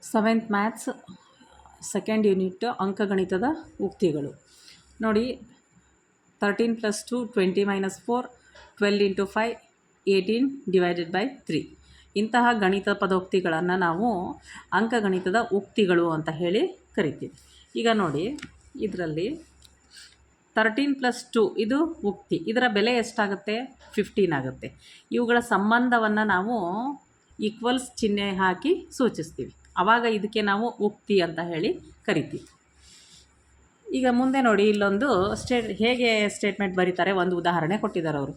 Seventh maths second unit ಅಂಕಗಣಿತದ ಉಕ್ತಿಗಳು ನೋಡಿ. 13 + 2 20 - 4 12 × 5 18 / 3 ಇಂತಹ ಗಣಿತ ಪದೋಕ್ತಿಗಳನ್ನು ನಾವು ಅಂಕಗಣಿತದ ಉಕ್ತಿಗಳು ಅಂತ ಹೇಳಿ ಕರಿತೀವಿ. ಈಗ ನೋಡಿ, ಇದರಲ್ಲಿ 13 + 2 ಇದು ಉಕ್ತಿ. ಇದರ ಬೆಲೆ ಎಷ್ಟಾಗುತ್ತೆ? 15 ಆಗುತ್ತೆ. ಇವುಗಳ ಸಂಬಂಧವನ್ನು ನಾವು ಈಕ್ವಲ್ಸ್ ಚಿಹ್ನೆ ಹಾಕಿ ಸೂಚಿಸ್ತೀವಿ. ಆವಾಗ ಇದಕ್ಕೆ ನಾವು ಉಕ್ತಿ ಅಂತ ಹೇಳಿ ಕರಿತೀವಿ. ಈಗ ಮುಂದೆ ನೋಡಿ, ಇಲ್ಲೊಂದು ಹೇಗೆ ಸ್ಟೇಟ್ಮೆಂಟ್ ಬರೀತಾರೆ, ಒಂದು ಉದಾಹರಣೆ ಕೊಟ್ಟಿದ್ದಾರೆ ಅವರು.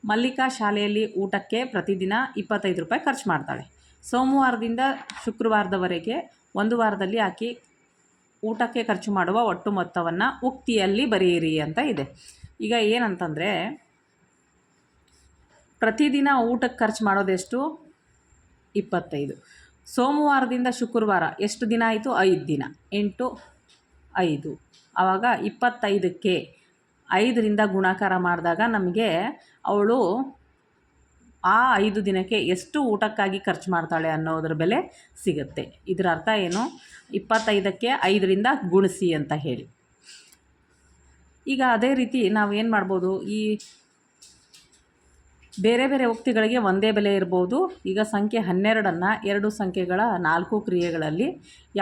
ಮಲ್ಲಿಕಾ ಶಾಲೆಯಲ್ಲಿ ಊಟಕ್ಕೆ ಪ್ರತಿದಿನ 25 ರೂಪಾಯಿ ಖರ್ಚು ಮಾಡ್ತಾಳೆ. ಸೋಮವಾರದಿಂದ ಶುಕ್ರವಾರದವರೆಗೆ ಒಂದು ವಾರದಲ್ಲಿ ಆಕೆ ಊಟಕ್ಕೆ ಖರ್ಚು ಮಾಡುವ ಒಟ್ಟು ಮೊತ್ತವನ್ನು ಉಕ್ತಿಯಲ್ಲಿ ಬರೆಯಿರಿ ಅಂತ ಇದೆ. ಈಗ ಏನಂತಂದರೆ, ಪ್ರತಿದಿನ ಊಟಕ್ಕೆ ಖರ್ಚು ಮಾಡೋದೆಷ್ಟು? 25. ಸೋಮವಾರದಿಂದ ಶುಕ್ರವಾರ ಎಷ್ಟು ದಿನ ಆಯಿತು? 5 ದಿನ. 8 5. ಆವಾಗ 25ಕ್ಕೆ 5ರಿಂದ ಗುಣಾಕಾರ ಮಾಡಿದಾಗ ನಮಗೆ ಅವಳು ಆ 5 ದಿನಕ್ಕೆ ಎಷ್ಟು ಊಟಕ್ಕಾಗಿ ಖರ್ಚು ಮಾಡ್ತಾಳೆ ಅನ್ನೋದ್ರ ಬೆಲೆ ಸಿಗುತ್ತೆ. ಇದರ ಅರ್ಥ ಏನು? 25ಕ್ಕೆ 5ರಿಂದ ಗುಣಿಸಿ ಅಂತ ಹೇಳಿ. ಈಗ ಅದೇ ರೀತಿ ನಾವು ಏನು ಮಾಡ್ಬೋದು, ಈ ಬೇರೆ ಬೇರೆ ಉಕ್ತಿಗಳಿಗೆ ಒಂದೇ ಬೆಲೆ ಇರ್ಬೋದು. ಈಗ ಸಂಖ್ಯೆ 12ಅನ್ನು 2 ಸಂಖ್ಯೆಗಳ 4 ಕ್ರಿಯೆಗಳಲ್ಲಿ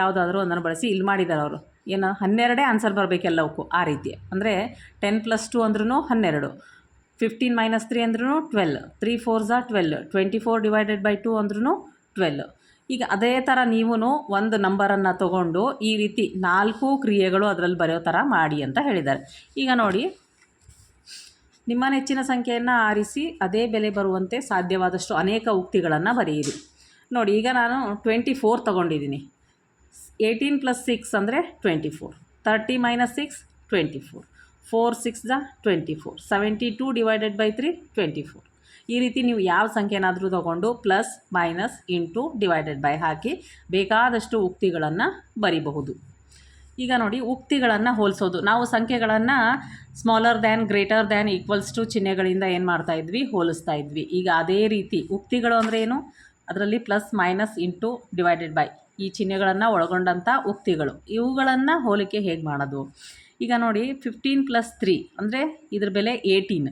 ಯಾವುದಾದ್ರೂ ಒಂದನ್ನು ಬಳಸಿ ಇಲ್ಲಿ ಮಾಡಿದ್ದಾರೆ ಅವರು. ಏನು, 12 ಆನ್ಸರ್ ಬರಬೇಕೆಲ್ಲವಕ್ಕೂ. ಆ ರೀತಿ ಅಂದರೆ 10 + 2 ಅಂದ್ರೂ 12, 15 - 3 ಅಂದ್ರೂ 12, 3 × 4 = 12, 24 / 2 ಅಂದ್ರೂ 12. ಈಗ ಅದೇ ಥರ ನೀವು ಒಂದು ನಂಬರನ್ನು ತಗೊಂಡು ಈ ರೀತಿ 4 ಕ್ರಿಯೆಗಳು ಅದರಲ್ಲಿ ಬರೆಯೋ ಥರ ಮಾಡಿ ಅಂತ ಹೇಳಿದ್ದಾರೆ. ಈಗ ನೋಡಿ, ನಿಮ್ಮ ನೆಚ್ಚಿನ ಸಂಖ್ಯೆಯನ್ನು ಆರಿಸಿ ಅದೇ ಬೆಲೆ ಬರುವಂತೆ ಸಾಧ್ಯವಾದಷ್ಟು ಅನೇಕ ಉಕ್ತಿಗಳನ್ನು ಬರೆಯಿರಿ. ನೋಡಿ, ಈಗ ನಾನು 24 ತಗೊಂಡಿದ್ದೀನಿ. 18 + 6 ಅಂದರೆ 24, 30 - 6 24, 4 × 6 = 24, 72 / 3 24. ಈ ರೀತಿ ನೀವು ಯಾವ ಸಂಖ್ಯೆನಾದರೂ ತಗೊಂಡು plus minus into divided by ಹಾಕಿ ಬೇಕಾದಷ್ಟು ಉಕ್ತಿಗಳನ್ನು ಬರಿಬಹುದು. ಈಗ ನೋಡಿ, ಉಕ್ತಿಗಳನ್ನು ಹೋಲಿಸೋದು. ನಾವು ಸಂಖ್ಯೆಗಳನ್ನು smaller than, greater than, equals to ಚಿಹ್ನೆಗಳಿಂದ ಏನು ಮಾಡ್ತಾ ಇದ್ವಿ? ಹೋಲಿಸ್ತಾ ಇದ್ವಿ. ಈಗ ಅದೇ ರೀತಿ ಉಕ್ತಿಗಳು ಅಂದರೆ ಏನು? ಅದರಲ್ಲಿ plus minus into divided by ಈ ಚಿಹ್ನೆಗಳನ್ನು ಒಳಗೊಂಡಂಥ ಉಕ್ತಿಗಳು. ಇವುಗಳನ್ನು ಹೋಲಿಕೆ ಹೇಗೆ ಮಾಡೋದು? ಈಗ ನೋಡಿ, 15 + 3 ಅಂದರೆ ಇದ್ರ ಬೆಲೆ 18,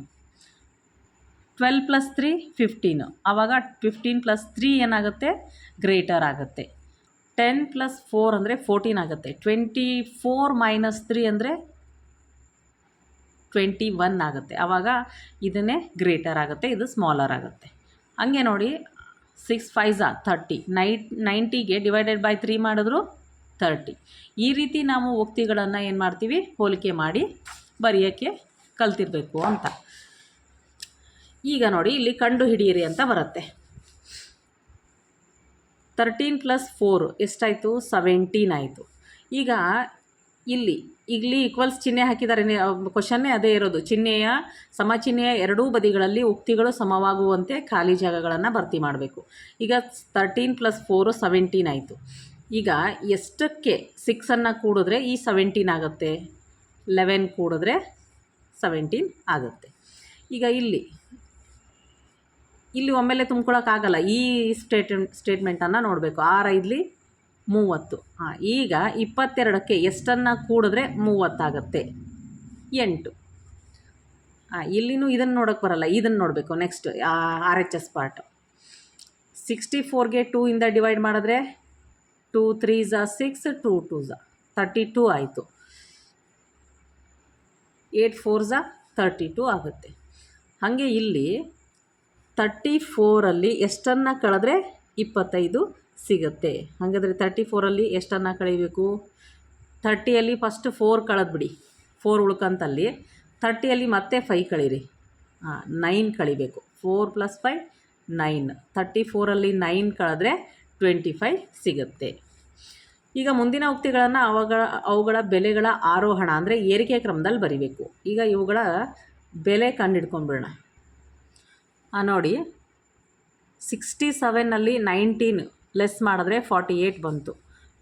12 + 3 15. ಆವಾಗ 15 + 3 ಏನಾಗುತ್ತೆ? ಗ್ರೇಟರ್ ಆಗುತ್ತೆ. 10 + 4 ಅಂದರೆ 14 ಆಗುತ್ತೆ. 24 - 3 ಅಂದರೆ 21 ಆಗುತ್ತೆ. ಆವಾಗ ಇದನ್ನೇ ಗ್ರೇಟರ್ ಆಗುತ್ತೆ, ಇದು ಸ್ಮಾಲರ್ ಆಗುತ್ತೆ. ಹಾಗೆ ನೋಡಿ, 6 × 5 = 30, 90ಗೆ / 3 ಮಾಡಿದ್ರು 30. ಈ ರೀತಿ ನಾವು ಉಕ್ತಿಗಳನ್ನು ಏನು ಮಾಡ್ತೀವಿ? ಹೋಲಿಕೆ ಮಾಡಿ ಬರೆಯೋಕ್ಕೆ ಕಲ್ತಿರಬೇಕು ಅಂತ. ಈಗ ನೋಡಿ, ಇಲ್ಲಿ ಕಂಡು ಹಿಡಿಯಿರಿ ಅಂತ ಬರುತ್ತೆ. 13 + 4 ಎಷ್ಟಾಯಿತು? 17 ಆಯಿತು. ಈಗ ಇಲ್ಲಿ ಈಕ್ವಲ್ಸ್ ಚಿಹ್ನೆ ಹಾಕಿದ್ದಾರೆ. ಕ್ವಶನ್ನೇ ಅದೇ ಇರೋದು. ಸಮಚಿಹ್ನೆಯ ಎರಡೂ ಬದಿಗಳಲ್ಲಿ ಉಕ್ತಿಗಳು ಸಮವಾಗುವಂತೆ ಖಾಲಿ ಜಾಗಗಳನ್ನು ಭರ್ತಿ ಮಾಡಬೇಕು. ಈಗ 13 + 4 17 ಆಯಿತು. ಈಗ ಎಷ್ಟಕ್ಕೆ 6ಅನ್ನು ಕೂಡಿದ್ರೆ ಈ 17 ಆಗುತ್ತೆ? 11 ಕೂಡಿದ್ರೆ 17 ಆಗುತ್ತೆ. ಈಗ ಇಲ್ಲಿ ಒಮ್ಮೆಲೆ ತುಂಬ್ಕೊಳ್ಳೋಕ್ಕಾಗಲ್ಲ. ಈ ಸ್ಟೇಟ್ಮೆಂಟನ್ನು ನೋಡಬೇಕು. 6 × 5 = 30. ಈಗ 22ಕ್ಕೆ ಎಷ್ಟನ್ನು ಕೂಡಿದ್ರೆ 30 ಆಗುತ್ತೆ? 8. ಇಲ್ಲಿನೂ ಇದನ್ನು ನೋಡೋಕ್ಕೆ ಬರಲ್ಲ, ಇದನ್ನು ನೋಡಬೇಕು. Next RHS part. 64ಗೆ 2ಇಂದ ಡಿವೈಡ್ ಮಾಡಿದ್ರೆ 2 × 3 = 6, 2 × 2 = 32 ಆಯಿತು. 8 × 4 = 32 ಆಗುತ್ತೆ. ಹಾಗೆ ಇಲ್ಲಿ 34ಅಲ್ಲಿ ಎಷ್ಟನ್ನು ಕಳೆದ್ರೆ 25 ಸಿಗುತ್ತೆ? ಹಾಗಾದರೆ 34ಅಲ್ಲಿ ಎಷ್ಟನ್ನು ಕಳಿಬೇಕು? 30ಅಲ್ಲಿ ಫಸ್ಟ್ 4 ಕಳೆದ್ಬಿಡಿ, 4 ಉಳ್ಕಂತಲ್ಲಿ. 30ಅಲ್ಲಿ ಮತ್ತೆ 5 ಕಳೀರಿ, 9 ಕಳಿಬೇಕು. 4 + 5 9. 34ಅಲ್ಲಿ 9 ಕಳೆದ್ರೆ 25 ಸಿಗುತ್ತೆ. ಈಗ ಮುಂದಿನ ಉಕ್ತಿಗಳನ್ನು ಅವುಗಳ ಬೆಲೆಗಳ ಆರೋಹಣ ಅಂದರೆ ಏರಿಕೆ ಕ್ರಮದಲ್ಲಿ ಬರಿಬೇಕು. ಈಗ ಇವುಗಳ ಬೆಲೆ ಕಂಡುಹಿಡ್ಕೊಂಡ್ಬಿಡೋಣ. ನೋಡಿ, 67ಅಲ್ಲಿ 19 ಲೆಸ್ ಮಾಡಿದ್ರೆ 48 ಬಂತು.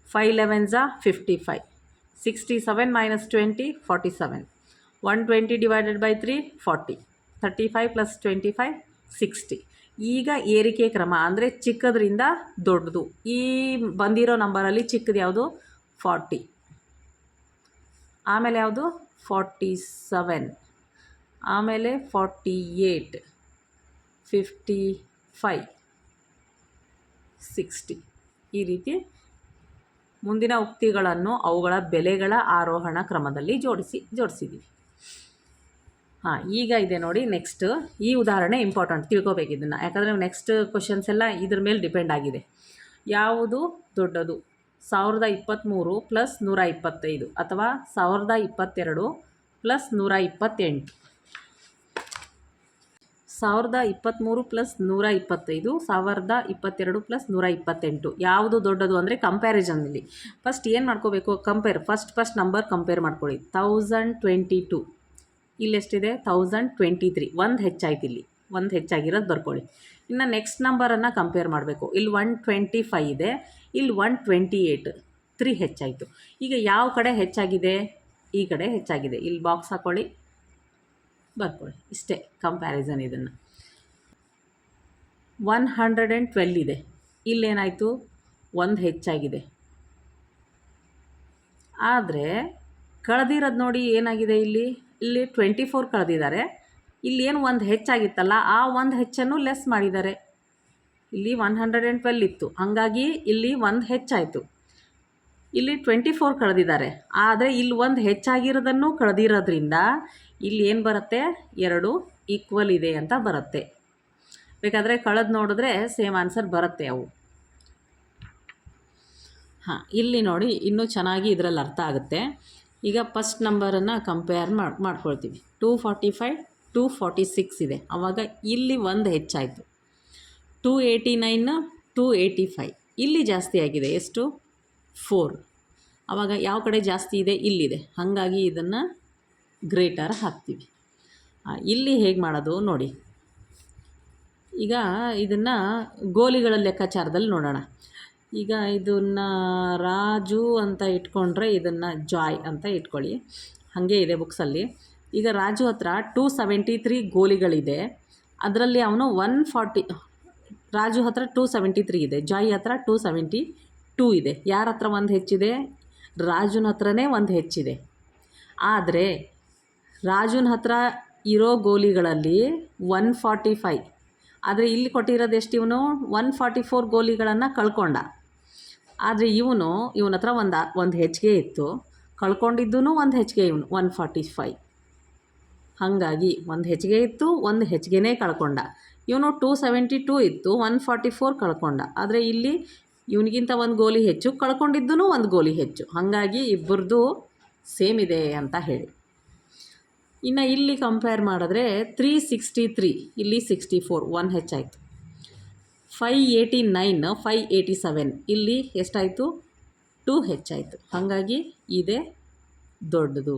5 11s = 55. 67 - 20 47. 120 / 3 40. 35 + 25 60. ಈಗ ಏರಿಕೆ ಕ್ರಮ ಅಂದರೆ ಚಿಕ್ಕದ್ರಿಂದ ದೊಡ್ಡದು. ಈ ಬಂದಿರೋ ನಂಬರಲ್ಲಿ ಚಿಕ್ಕದು ಯಾವುದು? 40. ಆಮೇಲೆ ಯಾವುದು? 47. ಆಮೇಲೆ 48, 55, 60. ಈ ರೀತಿ ಮುಂದಿನ ಉಕ್ತಿಗಳನ್ನು ಅವುಗಳ ಬೆಲೆಗಳ ಆರೋಹಣ ಕ್ರಮದಲ್ಲಿ ಜೋಡಿಸಿದ್ದೀವಿ. ಈಗ ಇದೆ ನೋಡಿ ನೆಕ್ಸ್ಟ್. ಈ ಉದಾಹರಣೆ ಇಂಪಾರ್ಟೆಂಟ್, ತಿಳ್ಕೊಬೇಕು ಇದನ್ನು. ಯಾಕಂದರೆ ನೆಕ್ಸ್ಟ್ ಕ್ವಶನ್ಸ್ ಎಲ್ಲ ಇದ್ರ ಮೇಲೆ ಡಿಪೆಂಡ್ ಆಗಿದೆ. ಯಾವುದು ದೊಡ್ಡದು? 1023 + 125 ಅಥವಾ 1022 + 128? 1023 + 125, 1022 + 128 ಯಾವುದು ದೊಡ್ಡದು ಅಂದರೆ ಕಂಪ್ಯಾರಿಸನ್ನಲ್ಲಿ ಫಸ್ಟ್ ಏನು ಮಾಡ್ಕೋಬೇಕು? ಫಸ್ಟ್ ನಂಬರ್ ಕಂಪೇರ್ ಮಾಡ್ಕೊಳ್ಳಿ. 1022 ಇಲ್ಲೆಷ್ಟಿದೆ? 1023. ಒಂದು ಹೆಚ್ಚಾಯ್ತು, ಇಲ್ಲಿ ಒಂದು ಹೆಚ್ಚಾಗಿರೋದು ಬರ್ಕೊಳ್ಳಿ. ಇನ್ನು ನೆಕ್ಸ್ಟ್ ನಂಬರನ್ನು ಕಂಪೇರ್ ಮಾಡಬೇಕು. ಇಲ್ಲಿ 125 ಇದೆ, ಇಲ್ಲಿ 128, 3 ಹೆಚ್ಚಾಯಿತು. ಈಗ ಯಾವ ಕಡೆ ಹೆಚ್ಚಾಗಿದೆ? ಈ ಕಡೆ ಹೆಚ್ಚಾಗಿದೆ. ಇಲ್ಲಿ ಬಾಕ್ಸ್ ಹಾಕ್ಕೊಳ್ಳಿ, ಬರ್ಕೊಳ್ಳಿ. ಇಷ್ಟೇ ಕಂಪ್ಯಾರಿಸನ್. ಇದನ್ನು 112 ಇದೆ, ಇಲ್ಲೇನಾಯಿತು? ಒಂದು ಹೆಚ್ಚಾಗಿದೆ. ಆದರೆ ಕಳೆದಿರೋದು ನೋಡಿ ಏನಾಗಿದೆ? ಇಲ್ಲಿ 24 ಕಳೆದಿದ್ದಾರೆ. ಇಲ್ಲಿ ಏನು ಒಂದು ಹೆಚ್ಚಾಗಿತ್ತಲ್ಲ, ಆ ಒಂದು ಹೆಚ್ಚನ್ನು ಲೆಸ್ ಮಾಡಿದ್ದಾರೆ. ಇಲ್ಲಿ 112 ಇತ್ತು, ಹಾಗಾಗಿ ಇಲ್ಲಿ ಒಂದು ಹೆಚ್ಚಾಯಿತು. ಇಲ್ಲಿ 24 ಕಳೆದಿದ್ದಾರೆ, ಆದರೆ ಇಲ್ಲಿ ಒಂದು ಹೆಚ್ಚಾಗಿರೋದನ್ನು ಕಳೆದಿರೋದ್ರಿಂದ ಇಲ್ಲಿ ಏನು ಬರುತ್ತೆ? 2 ಈಕ್ವಲ್ ಇದೆ ಅಂತ ಬರುತ್ತೆ. ಬೇಕಾದರೆ ಕಳೆದು ನೋಡಿದ್ರೆ ಸೇಮ್ ಆನ್ಸರ್ ಬರುತ್ತೆ ಅವು. ಇಲ್ಲಿ ನೋಡಿ ಇನ್ನೂ ಚೆನ್ನಾಗಿ ಇದರಲ್ಲಿ ಅರ್ಥ ಆಗುತ್ತೆ. ಈಗ ಫಸ್ಟ್ ನಂಬರನ್ನು ಕಂಪೇರ್ ಮಾಡ್ಕೊಳ್ತೀವಿ. 245, 246 ಇದೆ. ಆವಾಗ ಇಲ್ಲಿ ಒಂದು ಹೆಚ್ಚಾಯಿತು. 289, 285 ಇಲ್ಲಿ ಜಾಸ್ತಿ ಆಗಿದೆ. ಎಷ್ಟು? 4. ಆವಾಗ ಯಾವ ಕಡೆ ಜಾಸ್ತಿ ಇದೆ? ಇಲ್ಲಿದೆ. ಹಾಗಾಗಿ ಇದನ್ನು ಗ್ರೇಟರ್ ಹಾಕ್ತೀವಿ. ಇಲ್ಲಿ ಹೇಗೆ ಮಾಡೋದು ನೋಡಿ. ಈಗ ಇದನ್ನು ಗೋಲಿಗಳ ಲೆಕ್ಕಾಚಾರದಲ್ಲಿ ನೋಡೋಣ. ಈಗ ಇದನ್ನು ರಾಜು ಅಂತ ಇಟ್ಕೊಂಡ್ರೆ ಇದನ್ನು ಜಾಯ್ ಅಂತ ಇಟ್ಕೊಳ್ಳಿ. ಹಾಗೆ ಇದೆ ಬುಕ್ಸಲ್ಲಿ. ಈಗ ರಾಜು ಹತ್ರ 273 ಗೋಲಿಗಳಿದೆ. ಅದರಲ್ಲಿ ಅವನು 140. ರಾಜು ಹತ್ರ 273 ಇದೆ, ಜಾಯ್ ಹತ್ರ 272 ಇದೆ. ಯಾರ ಹತ್ರ ಒಂದು ಹೆಚ್ಚಿದೆ? ರಾಜುನ ಹತ್ರನೇ ಒಂದು ಹೆಚ್ಚಿದೆ. ಆದರೆ ರಾಜುನ ಹತ್ರ ಇರೋ ಗೋಲಿಗಳಲ್ಲಿ 145, ಆದರೆ ಇಲ್ಲಿ ಕೊಟ್ಟಿರೋದು ಎಷ್ಟು? ಇವನು 144 ಗೋಲಿಗಳನ್ನು ಕಳ್ಕೊಂಡ. ಆದರೆ ಇವನ ಹತ್ರ ಒಂದು ಹೆಚ್ಚಿಗೆ ಇತ್ತು, ಕಳ್ಕೊಂಡಿದ್ದೂ ಒಂದು ಹೆಚ್ಚಿಗೆ. ಇವನು 145. ಹಾಗಾಗಿ ಒಂದು ಹೆಚ್ಚಿಗೆ ಇತ್ತು, ಒಂದು ಹೆಚ್ಚಿಗೆನೇ ಕಳ್ಕೊಂಡ. ಇವನು 272 ಇತ್ತು, 144 ಕಳ್ಕೊಂಡ. ಆದರೆ ಇಲ್ಲಿ ಇವನಿಗಿಂತ ಒಂದು ಗೋಲಿ ಹೆಚ್ಚು, ಕಳ್ಕೊಂಡಿದ್ದೂ ಒಂದು ಗೋಲಿ ಹೆಚ್ಚು. ಹಾಗಾಗಿ ಇಬ್ಬರದು ಸೇಮ್ ಇದೆ ಅಂತ ಹೇಳಿ. ಇನ್ನು ಇಲ್ಲಿ ಕಂಪೇರ್ ಮಾಡಿದ್ರೆ 363, ಇಲ್ಲಿ 64, 1 ಹೆಚ್ಚಾಯಿತು. 589, 587 ಇಲ್ಲಿ ಎಷ್ಟಾಯಿತು? 2 ಹೆಚ್ಚಾಯಿತು. ಹಾಗಾಗಿ ಇದೇ ದೊಡ್ಡದು.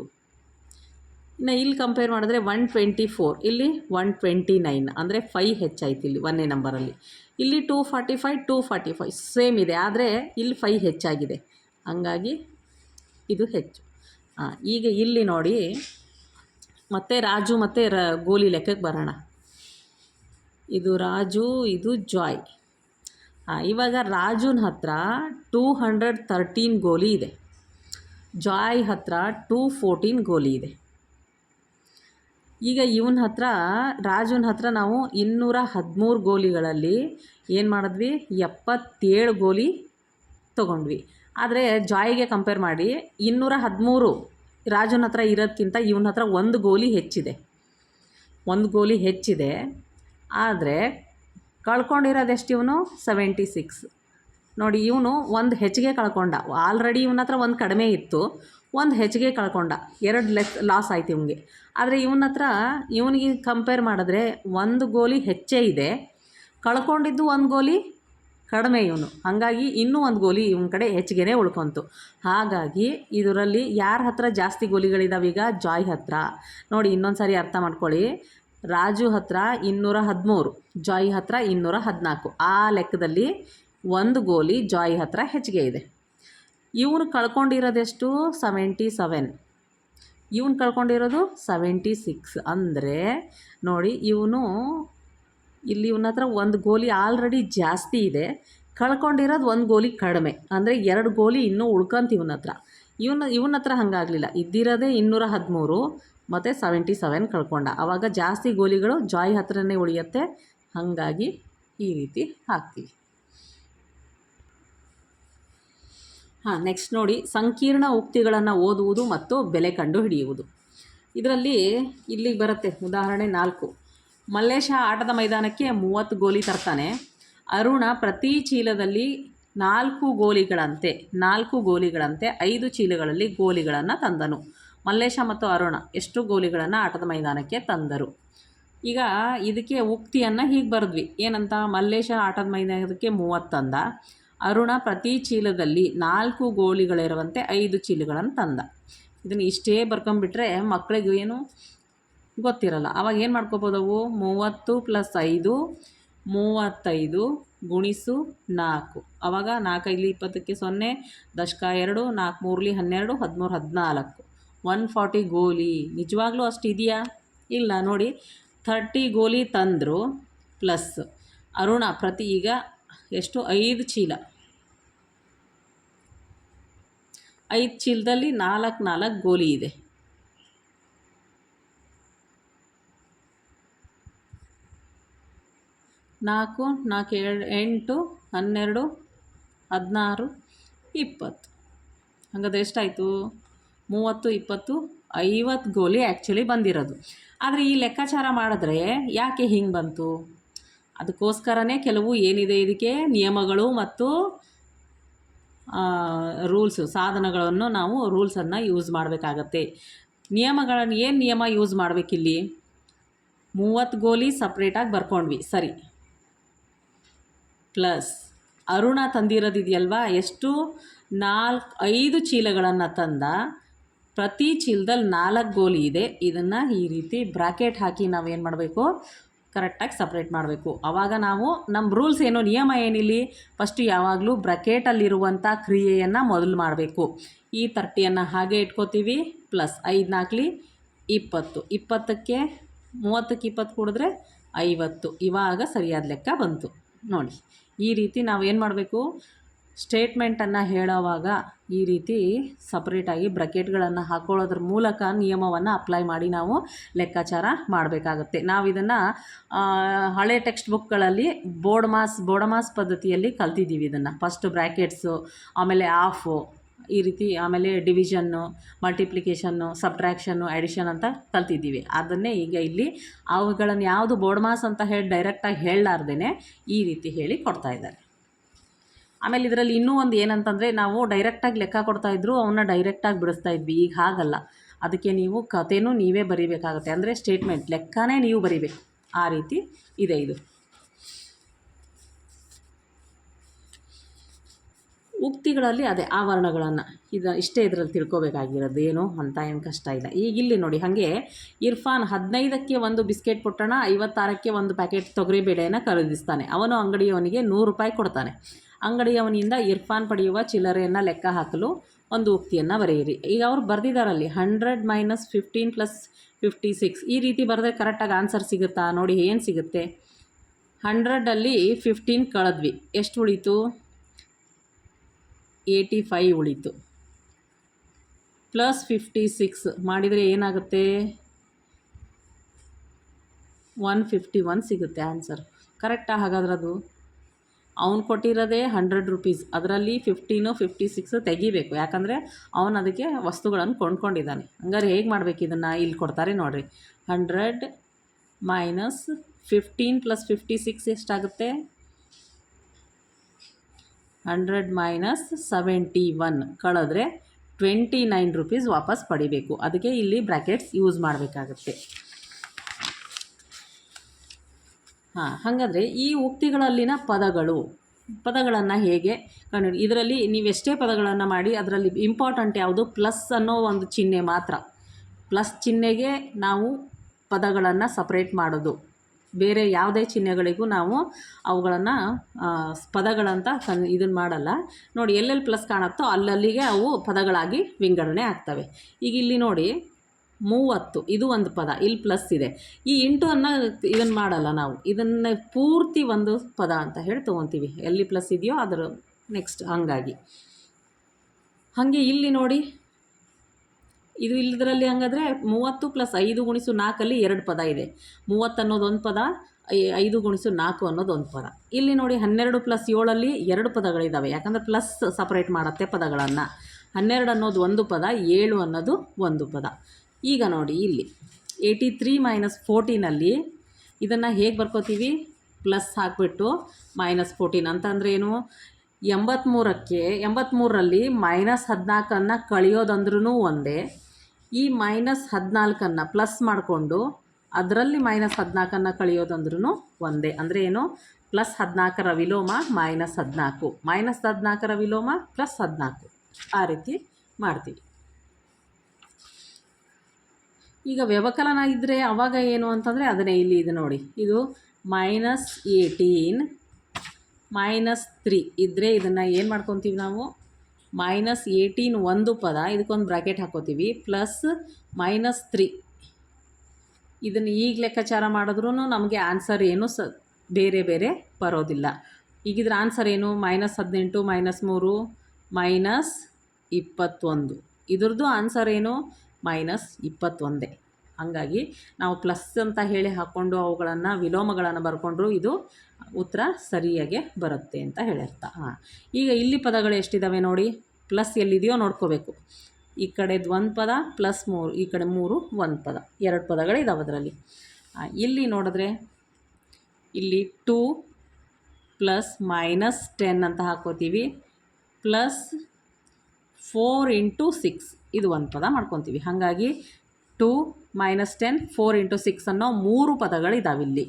ಇನ್ನು ಇಲ್ಲಿ ಕಂಪೇರ್ ಮಾಡಿದ್ರೆ 124, ಇಲ್ಲಿ 129 ಅಂದರೆ 5 ಹೆಚ್ಚಾಯಿತು. ಇಲ್ಲಿ 1ನೇ ನಂಬರಲ್ಲಿ. ಇಲ್ಲಿ 245, 245 ಸೇಮ್ ಇದೆ, ಆದರೆ ಇಲ್ಲಿ 5 ಹೆಚ್ಚಾಗಿದೆ. ಹಾಗಾಗಿ ಇದು ಹೆಚ್ಚು. ಈಗ ಇಲ್ಲಿ ನೋಡಿ, ಮತ್ತೆ ರಾಜು ಮತ್ತು ಗೋಲಿ ಲೆಕ್ಕಕ್ಕೆ ಬರೋಣ. ಇದು ರಾಜು, ಇದು ಜಾಯ್. ಇವಾಗ ರಾಜುನ ಹತ್ರ 213 ಗೋಲಿ ಇದೆ, ಜಾಯ್ ಹತ್ರ 214 ಗೋಲಿ ಇದೆ. ಈಗ ಇವನ ಹತ್ರ, ರಾಜುನ ಹತ್ರ ನಾವು 213 ಗೋಲಿಗಳಲ್ಲಿ ಏನು ಮಾಡಿದ್ವಿ? 77 ಗೋಲಿ ತೊಗೊಂಡ್ವಿ. ಆದರೆ ಜಾಯ್ಗೆ ಕಂಪೇರ್ ಮಾಡಿ 213 ರಾಜುನ ಹತ್ರ ಇರೋದಕ್ಕಿಂತ ಇವನ ಹತ್ರ ಒಂದು ಗೋಲಿ ಹೆಚ್ಚಿದೆ. ಆದರೆ ಕಳ್ಕೊಂಡಿರೋದೆಷ್ಟು? ಇವನು 76. ನೋಡಿ, ಇವನು ಒಂದು ಹೆಚ್ಚಿಗೆ ಕಳ್ಕೊಂಡ. ಆಲ್ರೆಡಿ ಇವನ ಹತ್ರ ಒಂದು ಕಡಿಮೆ ಇತ್ತು, ಒಂದು ಹೆಚ್ಚಿಗೆ ಕಳ್ಕೊಂಡ. 2 ಲಾಸ್ ಆಯ್ತು ಇವನಿಗೆ. ಆದರೆ ಇವನಿಗೆ ಕಂಪೇರ್ ಮಾಡಿದ್ರೆ ಒಂದು ಗೋಲಿ ಹೆಚ್ಚೇ ಇದೆ, ಕಳ್ಕೊಂಡಿದ್ದು ಒಂದು ಗೋಲಿ ಕಡಿಮೆ ಇವನು. ಹಾಗಾಗಿ ಇನ್ನೂ ಒಂದು ಗೋಲಿ ಇವನ ಕಡೆ ಹೆಚ್ಚಿಗೆನೇ ಉಳ್ಕೊಂತು. ಹಾಗಾಗಿ ಇದರಲ್ಲಿ ಯಾರ ಹತ್ರ ಜಾಸ್ತಿ ಗೋಲಿಗಳಿದಾವೆ? ಈಗ ಜಾಯ್ ಹತ್ರ. ನೋಡಿ ಇನ್ನೊಂದು ಸಾರಿ ಅರ್ಥ ಮಾಡ್ಕೊಳ್ಳಿ. ರಾಜು ಹತ್ರ 213, ಜಾಯ್ ಹತ್ರ 214. ಆ ಲೆಕ್ಕದಲ್ಲಿ ಒಂದು ಗೋಲಿ ಜಾಯ್ ಹತ್ರ ಹೆಚ್ಚಿಗೆ ಇದೆ. ಇವನು ಕಳ್ಕೊಂಡಿರೋದೆಷ್ಟು? 77. ಇವನು ಕಳ್ಕೊಂಡಿರೋದು 76. ಅಂದರೆ ನೋಡಿ, ಇವನು ಇಲ್ಲಿ ಇವನ ಹತ್ರ ಒಂದು ಗೋಲಿ ಆಲ್ರೆಡಿ ಜಾಸ್ತಿ ಇದೆ, ಕಳ್ಕೊಂಡಿರೋದು ಒಂದು ಗೋಲಿ ಕಡಿಮೆ, ಅಂದರೆ 2 ಗೋಲಿ ಇನ್ನೂ ಉಳ್ಕೊಂತ ಇವನ ಹತ್ರ. ಇವನ ಹತ್ರ ಹಂಗಾಗಲಿಲ್ಲ, ಇದ್ದಿರೋದೇ 213 ಮತ್ತು 77 ಕಳ್ಕೊಂಡ. ಆವಾಗ ಜಾಸ್ತಿ ಗೋಲಿಗಳು ಜಾಯ್ ಹತ್ರನೇ ಉಳಿಯುತ್ತೆ. ಹಾಗಾಗಿ ಈ ರೀತಿ ಹಾಕ್ತೀವಿ. ನೆಕ್ಸ್ಟ್ ನೋಡಿ, ಸಂಕೀರ್ಣ ಉಕ್ತಿಗಳನ್ನು ಓದುವುದು ಮತ್ತು ಬೆಲೆ ಕಂಡು ಹಿಡಿಯುವುದು. ಇದರಲ್ಲಿ ಇಲ್ಲಿಗೆ ಬರುತ್ತೆ ಉದಾಹರಣೆ 4. ಮಲ್ಲೇಶ ಆಟದ ಮೈದಾನಕ್ಕೆ 30 ಗೋಲಿ ತರ್ತಾನೆ. ಅರುಣ ಪ್ರತಿ ಚೀಲದಲ್ಲಿ 4 ಗೋಲಿಗಳಂತೆ 5 ಚೀಲಗಳಲ್ಲಿ ಗೋಲಿಗಳನ್ನು ತಂದನು. ಮಲ್ಲೇಶ ಮತ್ತು ಅರುಣ ಎಷ್ಟು ಗೋಲಿಗಳನ್ನು ಆಟದ ಮೈದಾನಕ್ಕೆ ತಂದರು? ಈಗ ಇದಕ್ಕೆ ಉಕ್ತಿಯನ್ನು ಹೀಗೆ ಬರೆದ್ವಿ. ಏನಂತ? ಮಲ್ಲೇಶ ಆಟದ ಮೈದಾನಕ್ಕೆ 30 ತಂದ, ಅರುಣ ಪ್ರತಿ ಚೀಲದಲ್ಲಿ 4 ಗೋಲಿಗಳಿರುವಂತೆ 5 ಚೀಲಗಳನ್ನು ತಂದ. ಇದನ್ನು ಇಷ್ಟೇ ಬರ್ಕೊಂಬಿಟ್ರೆ ಮಕ್ಕಳಿಗೆ ಏನು ಗೊತ್ತಿರಲ್ಲ. ಆವಾಗ ಏನು ಮಾಡ್ಕೋಬೋದವು? 30 + 5 35 ಗುಣಿಸು 4. ಆವಾಗ 4 5 20ಕ್ಕೆ 0, ದಶಕ 2, 4 3 12, 13 14, 140 ಗೋಲಿ. ನಿಜವಾಗ್ಲೂ ಅಷ್ಟು ಇದೆಯಾ? ಇಲ್ಲ. ನೋಡಿ, 30 ಗೋಲಿ ತಂದರು ಪ್ಲಸ್ ಅರುಣ ಪ್ರತಿ ಈಗ ಎಷ್ಟು 5 ಚೀಲ, 5 ಚೀಲದಲ್ಲಿ 4 ಗೋಲಿ ಇದೆ. ನಾಲ್ಕು 8 12 16 20. ಹಾಗಾದ್ರೆ ಎಷ್ಟಾಯಿತು? 30 20 50 ಗೋಲಿ ಆ್ಯಕ್ಚುಲಿ ಬಂದಿರೋದು. ಆದರೆ ಈ ಲೆಕ್ಕಾಚಾರ ಮಾಡಿದ್ರೆ ಯಾಕೆ ಹಿಂಗೆ ಬಂತು? ಅದಕ್ಕೋಸ್ಕರನೇ ಕೆಲವು ಏನಿದೆ ಇದಕ್ಕೆ ನಿಯಮಗಳು ಮತ್ತು ಸಾಧನಗಳನ್ನು ನಾವು ರೂಲ್ಸನ್ನು ಯೂಸ್ ಮಾಡಬೇಕಾಗತ್ತೆ. ನಿಯಮಗಳನ್ನು ಏನು ನಿಯಮ ಯೂಸ್ ಮಾಡಬೇಕಿಲ್ಲಿ? 30 ಗೋಲಿ ಸಪ್ರೇಟಾಗಿ ಬರ್ಕೊಂಡ್ವಿ, ಸರಿ. ಪ್ಲಸ್ ಅರುಣ ತಂದಿರೋದಿದೆಯಲ್ವಾ, ಎಷ್ಟು? 5 ಚೀಲಗಳನ್ನು ತಂದ, ಪ್ರತಿ ಚೀಲದಲ್ಲಿ 4 ಗೋಲಿ ಇದೆ. ಇದನ್ನು ಈ ರೀತಿ ಬ್ರಾಕೆಟ್ ಹಾಕಿ ನಾವೇನು ಮಾಡಬೇಕು? ಕರೆಕ್ಟಾಗಿ ಸಪ್ರೇಟ್ ಮಾಡಬೇಕು. ಆವಾಗ ನಾವು ನಮ್ಮ ರೂಲ್ಸ್ ಏನು, ನಿಯಮ ಏನಿಲ್ಲಿ? ಫಸ್ಟು ಯಾವಾಗಲೂ ಬ್ರಾಕೆಟಲ್ಲಿರುವಂಥ ಕ್ರಿಯೆಯನ್ನು ಮೊದಲು ಮಾಡಬೇಕು. ಈ 30ಯನ್ನು ಹಾಗೆ ಇಟ್ಕೋತೀವಿ, ಪ್ಲಸ್ 5 4 20, 20ಕ್ಕೆ 30ಕ್ಕೆ 20 ಕೂಡಿದ್ರೆ 50. ಇವಾಗ ಸರಿಯಾದ ಲೆಕ್ಕ ಬಂತು ನೋಡಿ. ಈ ರೀತಿ ನಾವು ಏನು ಮಾಡಬೇಕು? ಸ್ಟೇಟ್ಮೆಂಟನ್ನು ಹೇಳೋವಾಗ ಈ ರೀತಿ ಸಪ್ರೇಟಾಗಿ ಬ್ರಾಕೆಟ್ಗಳನ್ನು ಹಾಕೊಳ್ಳೋದ್ರ ಮೂಲಕ ನಿಯಮವನ್ನು ಅಪ್ಲೈ ಮಾಡಿ ನಾವು ಲೆಕ್ಕಾಚಾರ ಮಾಡಬೇಕಾಗತ್ತೆ. ನಾವು ಇದನ್ನು ಹಳೆ ಟೆಕ್ಸ್ಟ್ ಬುಕ್ಗಳಲ್ಲಿ ಬೋರ್ಡಮಾಸ್ ಪದ್ಧತಿಯಲ್ಲಿ ಕಲ್ತಿದ್ದೀವಿ. ಇದನ್ನು ಫಸ್ಟು ಬ್ರ್ಯಾಕೆಟ್ಸು, ಆಮೇಲೆ ಆಫು, ಈ ರೀತಿ, ಆಮೇಲೆ ಡಿವಿಷನ್ನು, ಮಲ್ಟಿಪ್ಲಿಕೇಷನ್ನು, ಸಬ್ಟ್ರ್ಯಾಕ್ಷನ್ನು, ಅಡಿಷನ್ ಅಂತ ಕಲ್ತಿದ್ದೀವಿ. ಅದನ್ನೇ ಈಗ ಇಲ್ಲಿ ಅವುಗಳನ್ನು ಯಾವುದು ಬೋರ್ಡಮಾಸ್ ಅಂತ ಹೇಳಿ ಡೈರೆಕ್ಟಾಗಿ ಹೇಳಲಾರ್ದೇ ಈ ರೀತಿ ಹೇಳಿ ಕೊಡ್ತಾಯಿದ್ದಾರೆ. ಆಮೇಲೆ ಇದರಲ್ಲಿ ಇನ್ನೂ ಒಂದು ಏನಂತಂದರೆ, ನಾವು ಡೈರೆಕ್ಟಾಗಿ ಲೆಕ್ಕ ಕೊಡ್ತಾಯಿದ್ರು, ಅವನ್ನ ಡೈರೆಕ್ಟಾಗಿ ಬಿಡಿಸ್ತಾಯಿದ್ವಿ. ಈಗ ಹಾಗಲ್ಲ. ಅದಕ್ಕೆ ನೀವು ಕಥೆನೂ ನೀವೇ ಬರೀಬೇಕಾಗತ್ತೆ. ಅಂದರೆ ಸ್ಟೇಟ್ಮೆಂಟ್ ಲೆಕ್ಕನೇ ನೀವು ಬರೀಬೇಕು. ಆ ರೀತಿ ಇದೆ ಇದು. ಉಕ್ತಿಗಳಲ್ಲಿ ಅದೇ ಆವರಣಗಳನ್ನು ಇಷ್ಟೇ ಇದರಲ್ಲಿ ತಿಳ್ಕೊಬೇಕಾಗಿರೋದು, ಏನು ಅಂತ ಏನು ಕಷ್ಟ ಇಲ್ಲ. ಈಗ ಇಲ್ಲಿ ನೋಡಿ, ಹಾಗೆ ಇರ್ಫಾನ್ 15ಕ್ಕೆ 1 ಬಿಸ್ಕೆಟ್ ಪುಟ್ಟಣ 56ಕ್ಕೆ 1 ಪ್ಯಾಕೆಟ್ ತೊಗರಿಬೇಳೆಯನ್ನು ಖರೀದಿಸ್ತಾನೆ. ಅವನು ಅಂಗಡಿಯವನಿಗೆ 100 ರೂಪಾಯಿ ಕೊಡ್ತಾನೆ. ಅಂಗಡಿಯವನಿಂದ ಇರ್ಫಾನ್ ಪಡೆಯುವ ಚಿಲ್ಲರೆಯನ್ನು ಲೆಕ್ಕ ಹಾಕಲು ಒಂದು ಉಕ್ತಿಯನ್ನು ಬರೆಯಿರಿ. ಈಗ ಅವ್ರು ಬರೆದಿದ್ದಾರಲ್ಲಿ 100 - 15 + 56 ಈ ರೀತಿ ಬರೆದ್ರೆ ಕರೆಕ್ಟಾಗಿ ಆನ್ಸರ್ ಸಿಗುತ್ತಾ? ನೋಡಿ, ಏನು ಸಿಗುತ್ತೆ? 100ಅಲ್ಲಿ 15 ಕಳೆದ್ವಿ, ಎಷ್ಟು ಉಳೀತು? 85 ಉಳೀತು. ಪ್ಲಸ್ 56 ಮಾಡಿದರೆ ಏನಾಗುತ್ತೆ? 151 ಸಿಗುತ್ತೆ ಆನ್ಸರ್. ಕರೆಕ್ಟಾ? ಹಾಗಾದ್ರೆ ಅದು ಅವ್ನು ಕೊಟ್ಟಿರೋದೇ 100 ರೂಪೀಸ್, ಅದರಲ್ಲಿ 15 56 ತೆಗಿಬೇಕು. ಯಾಕಂದರೆ ಅವನು ಅದಕ್ಕೆ ವಸ್ತುಗಳನ್ನು ಕೊಂಡ್ಕೊಂಡಿದ್ದಾನೆ. ಹಂಗಾರೆ ಹೇಗೆ ಮಾಡಬೇಕು ಇದನ್ನು? ಇಲ್ಲಿ ಕೊಡ್ತಾರೆ ನೋಡಿರಿ. 100 - 15 + 56 ಎಷ್ಟಾಗುತ್ತೆ? 100 - 71 ಕಳೆದ್ರೆ 29 ರೂಪೀಸ್ ವಾಪಸ್ ಪಡಿಬೇಕು. ಅದಕ್ಕೆ ಇಲ್ಲಿ ಬ್ರ್ಯಾಕೆಟ್ಸ್ ಯೂಸ್ ಮಾಡಬೇಕಾಗತ್ತೆ. ಹಾಗಾದರೆ ಈ ಉಕ್ತಿಗಳಲ್ಲಿನ ಪದಗಳನ್ನು ಹೇಗೆ ಕಂಡು, ಇದರಲ್ಲಿ ನೀವೆಷ್ಟೇ ಪದಗಳನ್ನು ಮಾಡಿ ಅದರಲ್ಲಿ ಇಂಪಾರ್ಟೆಂಟ್ ಯಾವುದು? ಪ್ಲಸ್ ಅನ್ನೋ ಒಂದು ಚಿಹ್ನೆ ಮಾತ್ರ. ಪ್ಲಸ್ ಚಿಹ್ನೆಗೆ ನಾವು ಪದಗಳನ್ನು ಸಪ್ರೇಟ್ ಮಾಡೋದು. ಬೇರೆ ಯಾವುದೇ ಚಿಹ್ನೆಗಳಿಗೂ ನಾವು ಅವುಗಳನ್ನು ಪದಗಳಂತ ಇದನ್ನು ಮಾಡಲ್ಲ. ನೋಡಿ, ಎಲ್ಲೆಲ್ಲಿ ಪ್ಲಸ್ ಕಾಣುತ್ತೋ ಅಲ್ಲಲ್ಲಿಗೆ ಅವು ಪದಗಳಾಗಿ ವಿಂಗಡಣೆ ಆಗ್ತವೆ. ಈಗ ಇಲ್ಲಿ ನೋಡಿ, 30 ಇದು ಒಂದು ಪದ, ಇಲ್ಲಿ ಪ್ಲಸ್ ಇದೆ. ಈ ಇಂಟು ಅನ್ನು ಇದನ್ನು ಮಾಡಲ್ಲ ನಾವು, ಇದನ್ನು ಪೂರ್ತಿ ಒಂದು ಪದ ಅಂತ ಹೇಳಿ ತೊಗೊತೀವಿ. ಎಲ್ಲಿ ಪ್ಲಸ್ ಇದೆಯೋ ಅದರ ನೆಕ್ಸ್ಟ್. ಹಾಗೆ ಇಲ್ಲಿ ನೋಡಿ, ಇದು ಇಲ್ಲದ್ರಲ್ಲಿ ಹಂಗಾದರೆ 30 + 5 × 4 2 ಪದ ಇದೆ. 30 ಅನ್ನೋದು ಒಂದು ಪದ, 5 × 4 ಅನ್ನೋದು ಒಂದು ಪದ. ಇಲ್ಲಿ ನೋಡಿ 12 + 7 2 ಪದಗಳಿದ್ದಾವೆ, ಯಾಕಂದರೆ ಪ್ಲಸ್ ಸಪ್ರೇಟ್ ಮಾಡುತ್ತೆ ಪದಗಳನ್ನು. 12 ಅನ್ನೋದು ಒಂದು ಪದ, 7 ಅನ್ನೋದು ಒಂದು ಪದ. ಈಗ ನೋಡಿ ಇಲ್ಲಿ 83 - 14 ಇದನ್ನು ಹೇಗೆ ಬರ್ಕೋತೀವಿ? ಪ್ಲಸ್ ಹಾಕಿಬಿಟ್ಟು -14 ಅಂತಂದರೆ ಏನು? 83ರಲ್ಲಿ -14 ಕಳೆಯೋದಂದ್ರೂ ಒಂದೇ, ಈ -14 ಪ್ಲಸ್ ಮಾಡಿಕೊಂಡು ಅದರಲ್ಲಿ -14 ಕಳೆಯೋದಂದ್ರೂ ಒಂದೇ. ಅಂದರೆ ಏನು? +14ರ ವಿಲೋಮ -14, -14ರ ವಿಲೋಮ +14, ಆ ರೀತಿ ಮಾಡ್ತೀವಿ. ಈಗ ವ್ಯವಕಲನ ಇದ್ದರೆ ಅವಾಗ ಏನು ಅಂತಂದರೆ ಅದನ್ನೇ ಇಲ್ಲಿ ಇದು ನೋಡಿ, ಇದು -18 - 3 ಇದ್ದರೆ ಇದನ್ನು ಏನು ಮಾಡ್ಕೊತೀವಿ ನಾವು? -18 ಒಂದು ಪದ, ಇದಕ್ಕೊಂದು ಬ್ರ್ಯಾಕೆಟ್ ಹಾಕೋತೀವಿ, ಪ್ಲಸ್ -3. ಇದನ್ನು ಈಗ ಲೆಕ್ಕಾಚಾರ ಮಾಡಿದ್ರೂ ನಮಗೆ ಆನ್ಸರ್ ಏನು ಬೇರೆ ಬೇರೆ ಬರೋದಿಲ್ಲ. ಈಗಿದ್ರ ಆನ್ಸರ್ ಏನು? -18 - 3 -21. ಇದ್ರದ್ದು ಆನ್ಸರ್ ಏನು? -21. ಹಾಗಾಗಿ ನಾವು ಪ್ಲಸ್ ಅಂತ ಹೇಳಿ ಹಾಕ್ಕೊಂಡು ಅವುಗಳನ್ನು ವಿಲೋಮಗಳನ್ನು ಬರ್ಕೊಂಡ್ರು ಇದು ಉತ್ತರ ಸರಿಯಾಗಿ ಬರುತ್ತೆ ಅಂತ ಹೇಳಿರ್ತ. ಈಗ ಇಲ್ಲಿ ಪದಗಳು ಎಷ್ಟಿದ್ದಾವೆ ನೋಡಿ, ಪ್ಲಸ್ ಎಲ್ಲಿದೆಯೋ ನೋಡ್ಕೋಬೇಕು. ಈ ಕಡೆದು ಒಂದು ಪದ +3, ಈ ಕಡೆ 3 ಒಂದು ಪದ, 2 ಪದಗಳಿದ್ದಾವೆ ಅದರಲ್ಲಿ. ಇಲ್ಲಿ ನೋಡಿದ್ರೆ ಇಲ್ಲಿ 2 + -10 ಅಂತ ಹಾಕೋತೀವಿ, ಪ್ಲಸ್ 4 × 6 ಇದು ಒಂದು ಪದ ಮಾಡ್ಕೊತೀವಿ. ಹಾಗಾಗಿ 2 - 10 4 × 6 ಅನ್ನೋ 3 ಪದಗಳಿದ್ದಾವೆ ಇಲ್ಲಿ.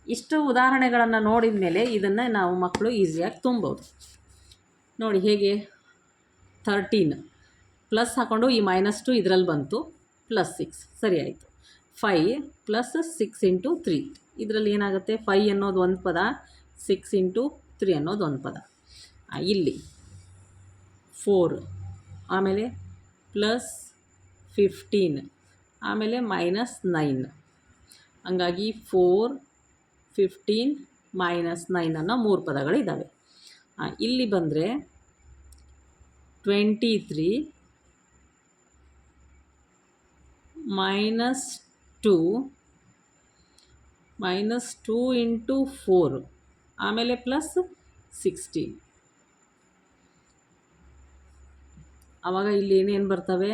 ಇಷ್ಟು ಉದಾಹರಣೆಗಳನ್ನು ನೋಡಿದ ಮೇಲೆ ಇದನ್ನು ನಾವು ಮಕ್ಕಳು ಈಸಿಯಾಗಿ ತುಂಬೋದು. ನೋಡಿ ಹೇಗೆ? 13 ಪ್ಲಸ್ ಹಾಕ್ಕೊಂಡು ಈ -2 ಇದರಲ್ಲಿ ಬಂತು, +6 ಸರಿ ಆಯಿತು. 5 + 6 × 3 ಇದರಲ್ಲಿ ಏನಾಗುತ್ತೆ? 5 ಅನ್ನೋದು ಒಂದು ಪದ, 6 × 3 ಅನ್ನೋದು ಒಂದು ಪದ. ಇಲ್ಲಿ 4, ಆಮೇಲೆ +15, ಆಮೇಲೆ -9. ಹಂಗಾಗಿ 4, 15, -9 ಅನ್ನೋ 3 ಪದಗಳಿದ್ದಾವೆ. ಇಲ್ಲಿ ಬಂದರೆ 23 -2 × 4, ಆಮೇಲೆ +16. ಆವಾಗ ಇಲ್ಲಿ ಏನೇನು ಬರ್ತವೆ?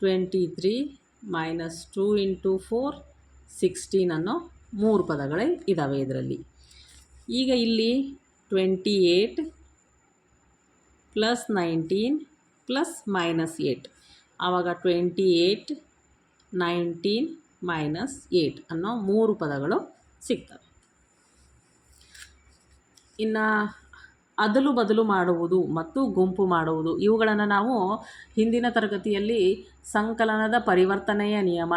23 - 2 × 4 16 ಅನ್ನೋ 3 ಪದಗಳೇ ಇದ್ದಾವೆ ಇದರಲ್ಲಿ. ಈಗ ಇಲ್ಲಿ 28 + 19 + -8, ಆವಾಗ 28 19 -8 ಅನ್ನೋ 3 ಪದಗಳು ಸಿಗ್ತವೆ. ಇನ್ನು ಅದಲು ಬದಲು ಮಾಡುವುದು ಮತ್ತು ಗುಂಪು ಮಾಡುವುದು, ಇವುಗಳನ್ನು ನಾವು ಹಿಂದಿನ ತರಗತಿಯಲ್ಲಿ ಸಂಕಲನದ ಪರಿವರ್ತನೆಯ ನಿಯಮ,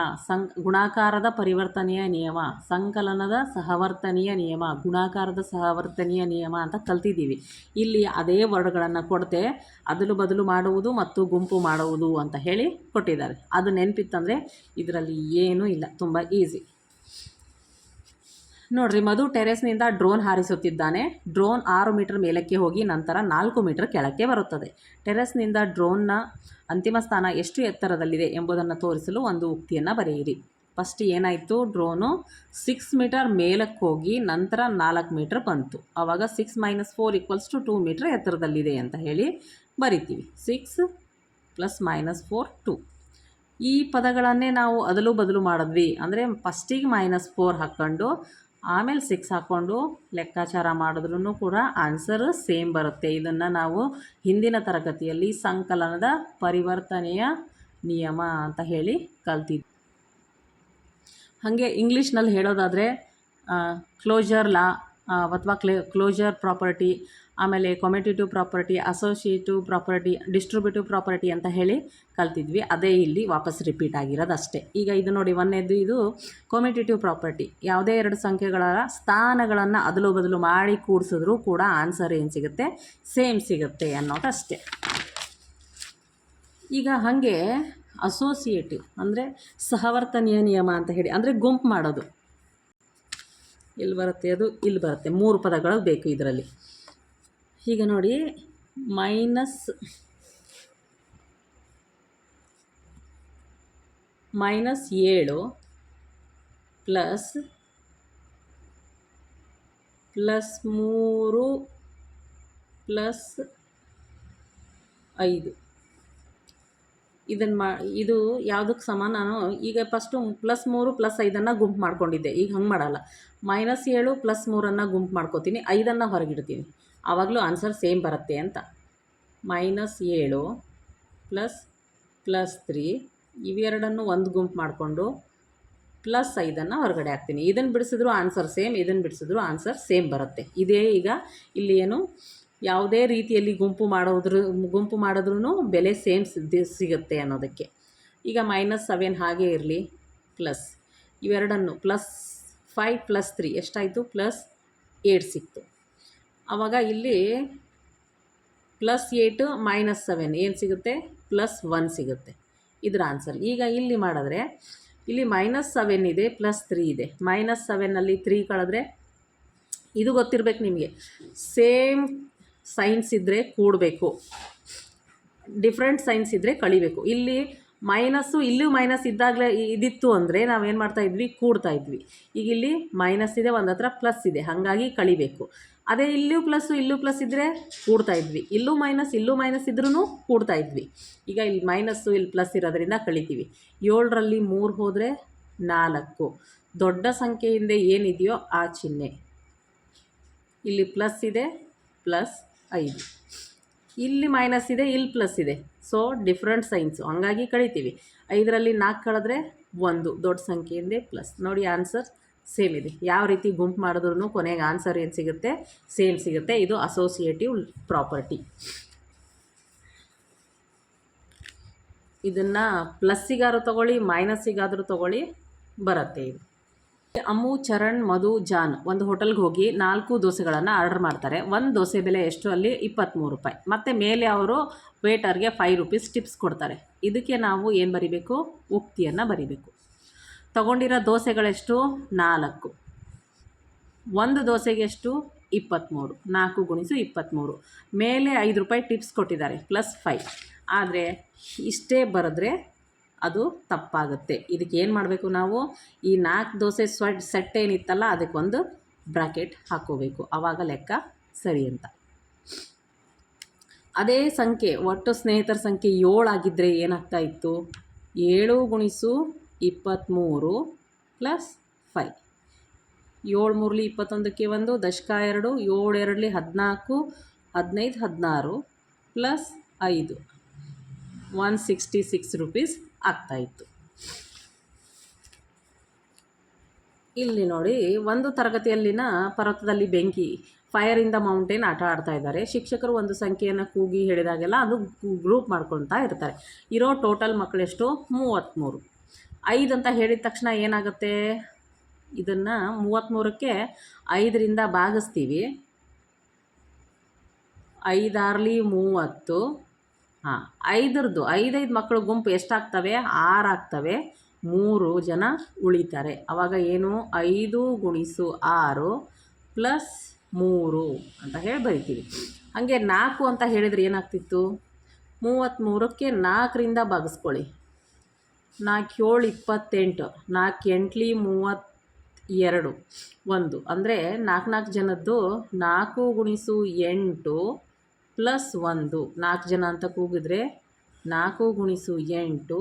ಗುಣಾಕಾರದ ಪರಿವರ್ತನೆಯ ನಿಯಮ, ಸಂಕಲನದ ಸಹವರ್ತನೆಯ ನಿಯಮ, ಗುಣಾಕಾರದ ಸಹವರ್ತನೆಯ ನಿಯಮ ಅಂತ ಕಲ್ತಿದ್ದೀವಿ. ಇಲ್ಲಿ ಅದೇ ವರ್ಡ್ಗಳನ್ನು ಕೊಡ್ತೆ ಅದಲು ಬದಲು ಮಾಡುವುದು ಮತ್ತು ಗುಂಪು ಮಾಡುವುದು ಅಂತ ಹೇಳಿ ಕೊಟ್ಟಿದ್ದಾರೆ. ಅದು ನೆನಪಿತ್ತಂದರೆ ಇದರಲ್ಲಿ ಏನೂ ಇಲ್ಲ, ತುಂಬ ಈಸಿ. ನೋಡ್ರಿ, ಮಧು ಟೆರೆಸ್ನಿಂದ ಡ್ರೋನ್ ಹಾರಿಸುತ್ತಿದ್ದಾನೆ. ಡ್ರೋನ್ 6 ಮೀಟರ್ ಮೇಲಕ್ಕೆ ಹೋಗಿ ನಂತರ 4 ಮೀಟರ್ ಕೆಳಕ್ಕೆ ಬರುತ್ತದೆ. ಟೆರೆಸ್ನಿಂದ ಡ್ರೋನ್ನ ಅಂತಿಮ ಸ್ಥಾನ ಎಷ್ಟು ಎತ್ತರದಲ್ಲಿದೆ ಎಂಬುದನ್ನು ತೋರಿಸಲು ಒಂದು ಉಕ್ತಿಯನ್ನು ಬರೆಯಿರಿ. ಫಸ್ಟ್ ಏನಾಯಿತು? ಡ್ರೋನು 6 ಮೀಟರ್ ಮೇಲಕ್ಕೆ ಹೋಗಿ ನಂತರ 4 ಮೀಟರ್ ಬಂತು. ಆವಾಗ 6 - 4 = 2 ಮೀಟರ್ ಎತ್ತರದಲ್ಲಿದೆ ಅಂತ ಹೇಳಿ ಬರಿತೀವಿ. 6 + -4 2. ಈ ಪದಗಳನ್ನೇ ನಾವು ಅದಲು ಬದಲು ಮಾಡಿದ್ವಿ. ಅಂದರೆ ಫಸ್ಟಿಗೆ -4 ಹಾಕ್ಕೊಂಡು ಆಮೇಲೆ 6 ಹಾಕ್ಕೊಂಡು ಲೆಕ್ಕಾಚಾರ ಮಾಡಿದ್ರೂ ಕೂಡ ಆನ್ಸರ್ ಸೇಮ್ ಬರುತ್ತೆ. ಇದನ್ನು ನಾವು ಹಿಂದಿನ ತರಗತಿಯಲ್ಲಿ ಸಂಕಲನದ ಪರಿವರ್ತನೆಯ ನಿಯಮ ಅಂತ ಹೇಳಿ ಕಲ್ತಿದ್ವಿ. ಹಾಗೆ ಇಂಗ್ಲೀಷ್ನಲ್ಲಿ ಹೇಳೋದಾದರೆ ಕ್ಲೋಜರ್ ಲಾ ಅಥವಾ ಕ್ಲೋಜರ್ ಪ್ರಾಪರ್ಟಿ, ಆಮೇಲೆ commutative property, associative property, distributive property ಅಂತ ಹೇಳಿ ಕಲ್ತಿದ್ವಿ. ಅದೇ ಇಲ್ಲಿ ವಾಪಸ್ ರಿಪೀಟ್ ಆಗಿರೋದು ಅಷ್ಟೇ. ಈಗ ಇದು ನೋಡಿ, ಒಂದನೇದು ಇದು ಕಮ್ಯುಟೇಟಿವ್ ಪ್ರಾಪರ್ಟಿ. ಯಾವುದೇ 2 ಸಂಖ್ಯೆಗಳ ಸ್ಥಾನಗಳನ್ನು ಅದಲು ಬದಲು ಮಾಡಿ ಕೂಡಿಸಿದ್ರೂ ಕೂಡ ಆನ್ಸರ್ ಏನು ಸಿಗುತ್ತೆ? ಸೇಮ್ ಸಿಗುತ್ತೆ ಅನ್ನೋದಷ್ಟೇ. ಈಗ ಹಾಗೆ ಅಸೋಸಿಯೇಟಿವ್ ಅಂದರೆ ಸಹವರ್ತನೀಯ ನಿಯಮ ಅಂತ ಹೇಳಿ, ಅಂದರೆ ಗುಂಪು ಮಾಡೋದು. ಇಲ್ಲಿ ಬರುತ್ತೆ, ಅದು ಇಲ್ಲಿ ಬರುತ್ತೆ, 3 ಪದಗಳು ಬೇಕು ಇದರಲ್ಲಿ. ಈಗ ನೋಡಿ, -7 +3 +5 ಇದು ಯಾವುದಕ್ಕೆ ಸಮ? ನಾನು ಈಗ ಫಸ್ಟು +3 +5 ಗುಂಪು ಮಾಡ್ಕೊಂಡಿದ್ದೆ. ಈಗ ಹಂಗೆ ಮಾಡಲ್ಲ. -7 +3 ಗುಂಪು ಮಾಡ್ಕೋತೀನಿ, 5 ಹೊರಗಿಡ್ತೀನಿ. ಆವಾಗಲೂ ಆನ್ಸರ್ ಸೇಮ್ ಬರುತ್ತೆ ಅಂತ. -7 +3 ಇವೆರಡನ್ನು ಒಂದು ಗುಂಪು ಮಾಡಿಕೊಂಡು +5 ಹೊರಗಡೆ ಹಾಕ್ತೀನಿ. ಇದನ್ನು ಬಿಡಿಸಿದ್ರು ಆನ್ಸರ್ ಸೇಮ್, ಇದನ್ನು ಬಿಡಿಸಿದ್ರು ಆನ್ಸರ್ ಸೇಮ್ ಬರುತ್ತೆ. ಇದೇ ಈಗ ಇಲ್ಲಿ ಏನು ಯಾವುದೇ ರೀತಿಯಲ್ಲಿ ಗುಂಪು ಮಾಡಿದ್ರೂ ಬೆಲೆ ಸೇಮ್ ಸಿಗುತ್ತೆ ಅನ್ನೋದಕ್ಕೆ. ಈಗ -7 ಹಾಗೇ ಇರಲಿ, ಪ್ಲಸ್ ಇವೆರಡನ್ನು +5 +3 ಎಷ್ಟಾಯಿತು? +8 ಸಿಕ್ತು. ಆವಾಗ ಇಲ್ಲಿ +8 -7 ಏನು ಸಿಗುತ್ತೆ? +1 ಸಿಗುತ್ತೆ. ಇದರ ಆನ್ಸರ್. ಈಗ ಇಲ್ಲಿ ಮಾಡಿದ್ರೆ ಇಲ್ಲಿ -7 ಇದೆ, +3 ಇದೆ. -7ನಲ್ಲಿ 3 ಕಳೆದ್ರೆ ಇದು ಗೊತ್ತಿರಬೇಕು ನಿಮಗೆ, ಸೇಮ್ ಸೈನ್ಸ್ ಇದ್ದರೆ ಕೂಡಬೇಕು, ಡಿಫ್ರೆಂಟ್ ಸೈನ್ಸ್ ಇದ್ದರೆ ಕಳಿಬೇಕು. ಇಲ್ಲಿ ಮೈನಸ್ಸು ಇಲ್ಲೂ ಮೈನಸ್ ಇದ್ದಾಗಲೇ ಇದಿತ್ತು ಅಂದರೆ ನಾವೇನು ಮಾಡ್ತಾಯಿದ್ವಿ? ಕೂಡ್ತಾ ಇದ್ವಿ. ಈಗ ಇಲ್ಲಿ ಮೈನಸ್ ಇದೆ, ಒಂದು ಹತ್ರ ಪ್ಲಸ್ ಇದೆ, ಹಾಗಾಗಿ ಕಳಿಬೇಕು. ಅದೇ ಇಲ್ಲೂ ಪ್ಲಸ್ಸು ಇಲ್ಲೂ ಪ್ಲಸ್ ಇದ್ದರೆ ಕೂಡ್ತಾ ಇದ್ವಿ, ಇಲ್ಲೂ ಮೈನಸ್ ಇದ್ರೂ ಕೂಡ್ತಾ ಇದ್ವಿ. ಈಗ ಇಲ್ಲಿ ಮೈನಸ್ಸು ಇಲ್ಲಿ ಪ್ಲಸ್ ಇರೋದ್ರಿಂದ ಕಳಿತೀವಿ. 7ರಲ್ಲಿ 3 ಹೋದರೆ 4. ದೊಡ್ಡ ಸಂಖ್ಯೆಯಿಂದ ಏನಿದೆಯೋ ಆ ಚಿಹ್ನೆ. ಇಲ್ಲಿ ಪ್ಲಸ್ ಇದೆ, +5. ಇಲ್ಲಿ ಮೈನಸ್ ಇದೆ, ಇಲ್ಲಿ ಪ್ಲಸ್ ಇದೆ. ಸೊ ಡಿಫ್ರೆಂಟ್ ಸೈನ್ಸು, ಹಂಗಾಗಿ ಕಳಿತೀವಿ. 5ರಲ್ಲಿ 4 ಕಳೆದ್ರೆ 1 ದೊಡ್ಡ ಸಂಖ್ಯೆಯಿಂದ ಪ್ಲಸ್. ನೋಡಿ ಆನ್ಸರ್ ಸೇಮ್ ಇದೆ. ಯಾವ ರೀತಿ ಗುಂಪು ಮಾಡಿದ್ರೂ ಕೊನೆಗೆ ಆನ್ಸರ್ ಏನು ಸಿಗುತ್ತೆ? ಸೇಮ್ ಸಿಗುತ್ತೆ. ಇದು ಅಸೋಸಿಯೇಟಿವ್ ಪ್ರಾಪರ್ಟಿ. ಇದನ್ನು ಪ್ಲಸ್ಸಿಗಾದ್ರೂ ತೊಗೊಳ್ಳಿ, ಮೈನಸ್ಸಿಗಾದರೂ ತೊಗೊಳ್ಳಿ, ಬರುತ್ತೆ ಇದು. ಅಮ್ಮು, ಚರಣ್, ಮಧು, ಜಾನ್ ಒಂದು ಹೋಟೆಲ್ಗೆ ಹೋಗಿ 4 ದೋಸೆಗಳನ್ನು ಆರ್ಡರ್ ಮಾಡ್ತಾರೆ. ಒಂದು ದೋಸೆ ಬೆಲೆ ಎಷ್ಟು? ಅಲ್ಲಿ 23 ರೂಪಾಯಿ. ಮತ್ತು ಮೇಲೆ ಅವರು ವೇಟರ್ಗೆ 5 ರೂಪೀಸ್ ಟಿಪ್ಸ್ ಕೊಡ್ತಾರೆ. ಇದಕ್ಕೆ ನಾವು ಏನು ಬರಿಬೇಕು? ಉಕ್ತಿಯನ್ನು ಬರಿಬೇಕು. ತಗೊಂಡಿರೋ ದೋಸೆಗಳೆಷ್ಟು? 4. ಒಂದು ದೋಸೆಗೆ ಎಷ್ಟು? 23. 4 × 23. ಮೇಲೆ 5 ರೂಪಾಯಿ ಟಿಪ್ಸ್ ಕೊಟ್ಟಿದ್ದಾರೆ, +5. ಆದರೆ ಇಷ್ಟೇ ಬರೆದ್ರೆ ಅದು ತಪ್ಪಾಗುತ್ತೆ. ಇದಕ್ಕೆ ಏನು ಮಾಡಬೇಕು ನಾವು? ಈ 4 ದೋಸೆ ಸೆಟ್ ಏನಿತ್ತಲ್ಲ ಅದಕ್ಕೊಂದು ಬ್ರಾಕೆಟ್ ಹಾಕ್ಕೋಬೇಕು, ಆವಾಗ ಲೆಕ್ಕ ಸರಿ ಅಂತ. ಅದೇ ಸಂಖ್ಯೆ ಒಟ್ಟು ಸ್ನೇಹಿತರ ಸಂಖ್ಯೆ 7 ಆಗಿದ್ದರೆ ಏನಾಗ್ತಾ ಇತ್ತು? 7 × 23 +5. 7 3ಲಿ 21ಕ್ಕೆ 1, ದಶಕ 2, 7 2ಲಿ 14, 15 16 +5 166 ರೂಪೀಸ್ ಆಗ್ತಾಯಿತ್ತು. ಇಲ್ಲಿ ನೋಡಿ, ಒಂದು ತರಗತಿಯಲ್ಲಿನ ಪರ್ವತದಲ್ಲಿ ಬೆಂಕಿ, ಫೈರ್ ಇನ್ ದ ಮೌಂಟೇನ್ ಆಟ ಆಡ್ತಾ ಇದ್ದಾರೆ. ಶಿಕ್ಷಕರು ಒಂದು ಸಂಖ್ಯೆಯನ್ನು ಕೂಗಿ ಹೇಳಿದಾಗೆಲ್ಲ ಅದು ಗ್ರೂಪ್ ಮಾಡ್ಕೊಳ್ತಾ ಇರ್ತಾರೆ. ಇರೋ ಟೋಟಲ್ ಮಕ್ಕಳೆಷ್ಟು? 33. 5 ಅಂತ ಹೇಳಿದ ತಕ್ಷಣ ಏನಾಗುತ್ತೆ? ಇದನ್ನು 33ಕ್ಕೆ 5ರಿಂದ ಭಾಗಿಸ್ತೀವಿ. 5 6ಲಿ 30. 5 ಮಕ್ಕಳು ಗುಂಪು ಎಷ್ಟಾಗ್ತವೆ? 6 ಆಗ್ತವೆ. 3 ಜನ ಉಳಿತಾರೆ. ಆವಾಗ ಏನು? 5 × 6 +3 ಅಂತ ಹೇಳಿ ಬರಿತೀವಿ. ಹಾಗೆ 4 ಅಂತ ಹೇಳಿದರೆ ಏನಾಗ್ತಿತ್ತು? 33ಕ್ಕೆ 4ರಿಂದ ಭಾಗಿಸ್ಕೊಳ್ಳಿ. 4 7 28. 4 8ಲಿ 32. 1 ಅಂದರೆ 4 ಜನದ್ದು 4 × 8 +1. 4 ಜನ ಅಂತ ಕೂಗಿದ್ರೆ 4 × 8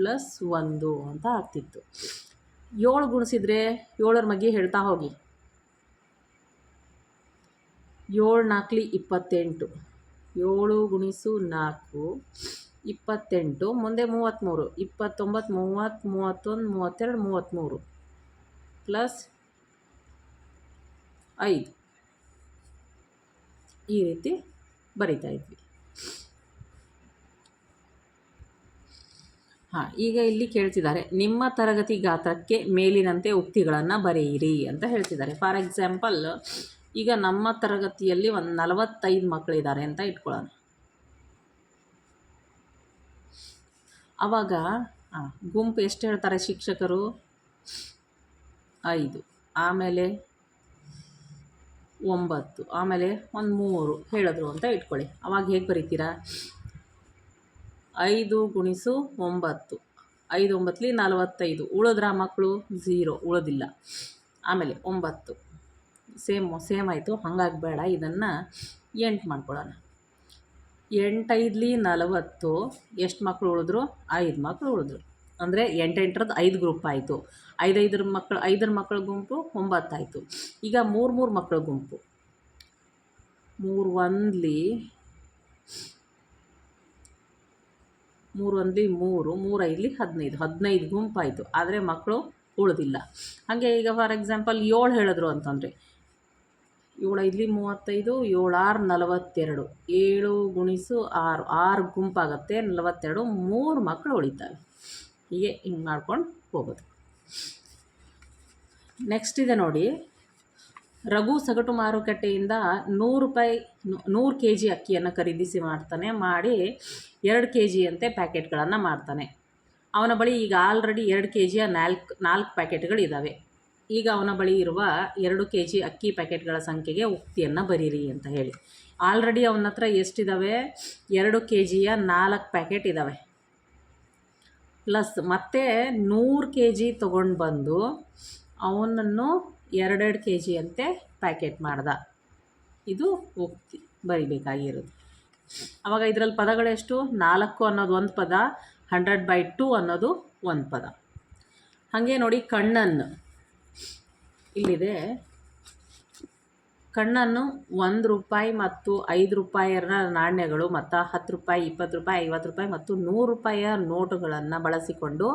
+1 ಅಂತ ಆಗ್ತಿತ್ತು. 7 ಗುಣಿಸಿದ್ರೆ 7ರ ಮಧ್ಯೆ ಹೇಳ್ತಾ ಹೋಗಿ. 7 4ಲಿ 28. 7 × 4 28. ಮುಂದೆ 33. 29 30 31 32 33 +5. ಈ ರೀತಿ ಬರಿತಾ ಇದ್ವಿ. ಈಗ ಇಲ್ಲಿ ಕೇಳ್ತಿದ್ದಾರೆ, ನಿಮ್ಮ ತರಗತಿ ಗಾತ್ರಕ್ಕೆ ಮೇಲಿನಂತೆ ಉಕ್ತಿಗಳನ್ನು ಬರೆಯಿರಿ ಅಂತ ಹೇಳ್ತಿದ್ದಾರೆ. ಫಾರ್ ಎಕ್ಸಾಂಪಲ್, ಈಗ ನಮ್ಮ ತರಗತಿಯಲ್ಲಿ ಒಂದು 45 ಮಕ್ಕಳಿದ್ದಾರೆ ಅಂತ ಇಟ್ಕೊಳ್ಳೋಣ. ಆವಾಗ ಗುಂಪು ಎಷ್ಟು ಹೇಳ್ತಾರೆ ಶಿಕ್ಷಕರು? 5, ಆಮೇಲೆ 9, ಆಮೇಲೆ ಒಂದು 3 ಹೇಳಿದ್ರು ಅಂತ ಇಟ್ಕೊಳ್ಳಿ. ಆವಾಗ ಹೇಗೆ ಬರೀತೀರಾ? 5 ಗುಣಿಸು 9, 5 9 45. ಉಳಿದ್ರ ಮಕ್ಕಳು? 0, ಉಳಿದಿಲ್ಲ. ಆಮೇಲೆ 9 ಸೇಮ್ ಆಯಿತು. ಹಾಗಾಗಿ ಬೇಡ, ಇದನ್ನು 8 ಮಾಡ್ಕೊಳ್ಳೋಣ. 8 5 40. ಎಷ್ಟು ಮಕ್ಕಳು ಉಳಿದ್ರು? 5 ಮಕ್ಕಳು ಉಳಿದ್ರು. ಅಂದರೆ 8 8ರದ್ದು 5 ಗ್ರೂಪ್ ಆಯಿತು. 5 5 ಮಕ್ಕಳ ಗುಂಪು 9 ಆಯಿತು. ಈಗ 3 ಮಕ್ಕಳ ಗುಂಪು. 3 1 3 3 3 5 15 ಗುಂಪಾಯಿತು. ಆದರೆ ಮಕ್ಕಳು ಉಳಿದಿಲ್ಲ. ಹಾಗೆ ಈಗ ಫಾರ್ ಎಕ್ಸಾಂಪಲ್ 7 ಹೇಳಿದ್ರು ಅಂತಂದರೆ 7 5 35, 7 6 42. 7 ಗುಣಿಸು 6, 6 ಗುಂಪಾಗುತ್ತೆ, 42. 3 ಮಕ್ಕಳು ಉಳಿತಾವೆ. ಹೀಗೆ ಹಿಂಗೆ ಮಾಡ್ಕೊಂಡು ಹೋಗೋದು. ನೆಕ್ಸ್ಟ್ ಇದೆ ನೋಡಿ, ರಘು ಸಗಟು ಮಾರುಕಟ್ಟೆಯಿಂದ 100 ರೂಪಾಯಿ 100 kg ಅಕ್ಕಿಯನ್ನು ಖರೀದಿಸಿ ಮಾಡಿ 2 kg ಅಂತೆ ಪ್ಯಾಕೆಟ್ಗಳನ್ನು ಮಾಡ್ತಾನೆ. ಅವನ ಬಳಿ ಈಗ ಆಲ್ರೆಡಿ 2 kgಯ 4 ಪ್ಯಾಕೆಟ್ಗಳಿದ್ದಾವೆ. ಈಗ ಅವನ ಬಳಿ ಇರುವ 2 kg ಅಕ್ಕಿ ಪ್ಯಾಕೆಟ್ಗಳ ಸಂಖ್ಯೆಗೆ ಉಕ್ತಿಯನ್ನು ಬರೀರಿ ಅಂತ ಹೇಳಿ. ಆಲ್ರೆಡಿ ಅವನ ಹತ್ರ ಎಷ್ಟಿದ್ದಾವೆ? 2 kgಯ 4 ಪ್ಯಾಕೆಟ್ ಇದ್ದಾವೆ. ಪ್ಲಸ್ ಮತ್ತೆ 100 kg ತೊಗೊಂಡು ಬಂದು ಅವನನ್ನು 2 kg ಅಂತೆ ಪ್ಯಾಕೆಟ್ ಮಾಡ್ದ. ಇದು ಉಕ್ತಿ ಬರಿಬೇಕಾಗಿರೋದು. ಆವಾಗ ಇದರಲ್ಲಿ ಪದಗಳೆಷ್ಟು? 4 ಅನ್ನೋದು ಒಂದು ಪದ, 100/2 ಅನ್ನೋದು ಒಂದು ಪದ. ಹಾಗೆ ನೋಡಿ, ಕಣ್ಣನ್ನು ಇಲ್ಲಿದೆ. ಕಣ್ಣನ್ನು 1 ರೂಪಾಯಿ ಮತ್ತು 5 ರೂಪಾಯಿಯ ನಾಣ್ಯಗಳು ಮತ್ತು 10 ರೂಪಾಯಿ 20 ರೂಪಾಯಿ 50 ರೂಪಾಯಿ ಮತ್ತು 100 ರೂಪಾಯಿಯ ನೋಟುಗಳನ್ನು ಬಳಸಿಕೊಂಡು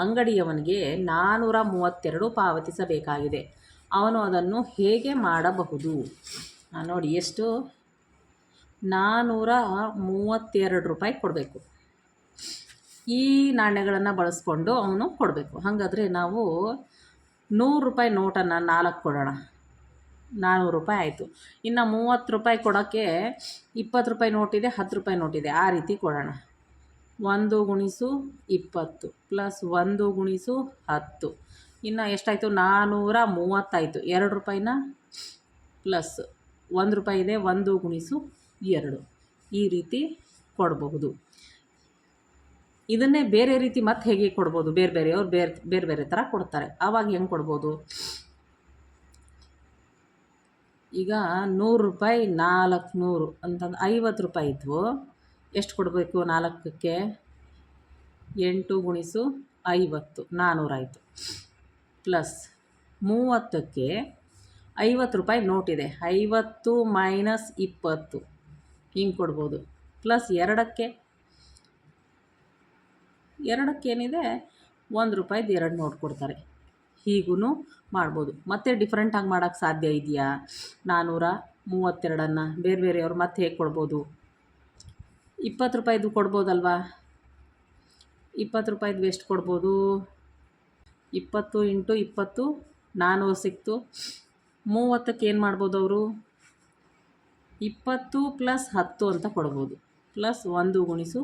ಅಂಗಡಿಯವನಿಗೆ 432 ಪಾವತಿಸಬೇಕಾಗಿದೆ. ಅವನು ಅದನ್ನು ಹೇಗೆ ಮಾಡಬಹುದು? ನೋಡಿ, ಎಷ್ಟು? 432 ರೂಪಾಯಿ ಕೊಡಬೇಕು. ಈ ನಾಣ್ಯಗಳನ್ನು ಬಳಸ್ಕೊಂಡು ಅವನು ಕೊಡಬೇಕು. ಹಾಗಾದರೆ ನಾವು 100 ರೂಪಾಯಿ ನೋಟನ್ನು 4 ಕೊಡೋಣ, 400 ರೂಪಾಯಿ ಆಯಿತು. ಇನ್ನು 30 ರೂಪಾಯಿ ಕೊಡೋಕ್ಕೆ 20 ರೂಪಾಯಿ ನೋಟಿದೆ, 10 ರೂಪಾಯಿ ನೋಟಿದೆ, ಆ ರೀತಿ ಕೊಡೋಣ. 1 ಗುಣಿಸು 20 ಪ್ಲಸ್ 1 ಗುಣಿಸು 10. ಇನ್ನು ಎಷ್ಟಾಯಿತು? 430 ಆಯಿತು. 2 ರೂಪಾಯಿನ ಪ್ಲಸ್ 1 ರೂಪಾಯಿ ಇದೆ, 1 ಗುಣಿಸು 2. ಈ ರೀತಿ ಕೊಡಬಹುದು. ಇದನ್ನೇ ಬೇರೆ ರೀತಿ ಮತ್ತೆ ಹೇಗೆ ಕೊಡ್ಬೋದು? ಬೇರೆಯವ್ರು ಬೇರೆ ಥರ ಕೊಡ್ತಾರೆ. ಆವಾಗ ಹೆಂಗೆ ಕೊಡ್ಬೋದು? ಈಗ 100 ರೂಪಾಯಿ 400 ಅಂತಂದು 50 ರೂಪಾಯಿ ಇದ್ವು. ಎಷ್ಟು ಕೊಡಬೇಕು 4ಕ್ಕೆ? 8 ಗುಣಿಸು 50, 400 ಆಯಿತು. ಪ್ಲಸ್ 30ಕ್ಕೆ 50 ರೂಪಾಯಿ ನೋಟಿದೆ, 50 ಮೈನಸ್ 20 ಹಿಂಗೆ ಕೊಡ್ಬೋದು. ಪ್ಲಸ್ 2ಏನಿದೆ 1 ರೂಪಾಯಿದು 2 ನೋಟ್ ಕೊಡ್ತಾರೆ. ಹೀಗೂ ಮಾಡ್ಬೋದು. ಮತ್ತೆ ಡಿಫ್ರೆಂಟಾಗಿ ಮಾಡೋಕ್ಕೆ ಸಾಧ್ಯ ಇದೆಯಾ? 432ಅನ್ನು ಬೇರೆಯವ್ರು ಮತ್ತೆ ಹೇಗೆ ಕೊಡ್ಬೋದು? 20 ರೂಪಾಯಿದು ಕೊಡ್ಬೋದಲ್ವಾ? 20 ರೂಪಾಯಿದು ಎಷ್ಟು ಕೊಡ್ಬೋದು? 20 × 20 400 ಸಿಕ್ತು. 30ಕ್ಕೆ ಏನು ಮಾಡ್ಬೋದು ಅವರು? 20 ಪ್ಲಸ್ 10 ಅಂತ ಕೊಡ್ಬೋದು. ಪ್ಲಸ್ 1 ಗುಣಿಸು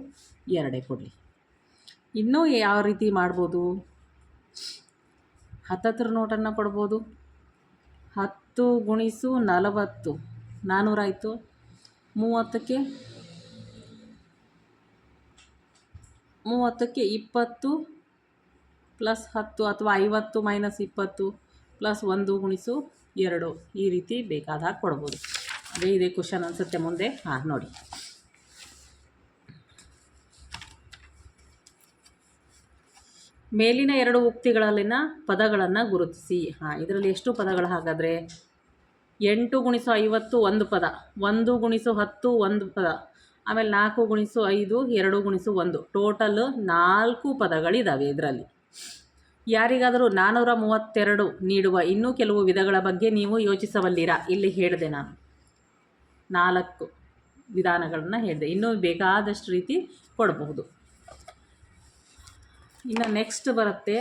2 ಕೊಡಲಿ. ಇನ್ನೂ ಯಾವ ರೀತಿ ಮಾಡ್ಬೋದು? 10 ನೋಟನ್ನು ಕೊಡ್ಬೋದು. 10 ಗುಣಿಸು 40, 400 ಆಯಿತು. 30ಕ್ಕೆ 20 ಪ್ಲಸ್ 10 ಅಥವಾ 50 ಮೈನಸ್ 20 ಪ್ಲಸ್ 1 ಗುಣಿಸು 2. ಈ ರೀತಿ ಬೇಕಾದಾಗ ಕೊಡ್ಬೋದು. ಅದೇ ಇದೆ ಕ್ವಶನ್ ಅನಿಸುತ್ತೆ ಮುಂದೆ. ನೋಡಿ, ಮೇಲಿನ 2 ಉಕ್ತಿಗಳಲ್ಲಿನ ಪದಗಳನ್ನು ಗುರುತಿಸಿ. ಇದರಲ್ಲಿ ಎಷ್ಟು ಪದಗಳು ಹಾಗಾದರೆ? 8 ಗುಣಿಸು 50 1 ಪದ, 1 ಗುಣಿಸು 10 1 ಪದ, ಆಮೇಲೆ 4 ಗುಣಿಸು 5 2 ಗುಣಿಸು 1. ಟೋಟಲ್ 4 ಪದಗಳಿದ್ದಾವೆ ಇದರಲ್ಲಿ. ಯಾರಿಗಾದರೂ 432 ನೀಡುವ ಇನ್ನೂ ಕೆಲವು ವಿಧಗಳ ಬಗ್ಗೆ ನೀವು ಯೋಚಿಸಬಲ್ಲಿರಾ? ಇಲ್ಲಿ ಹೇಳಿದೆ ನಾನು 4 ವಿಧಾನಗಳನ್ನು ಹೇಳಿದೆ. ಇನ್ನೂ ಬೇಕಾದಷ್ಟು ರೀತಿ ಕೊಡಬಹುದು. ಇನ್ನು ನೆಕ್ಸ್ಟ್ ಬರುತ್ತೆ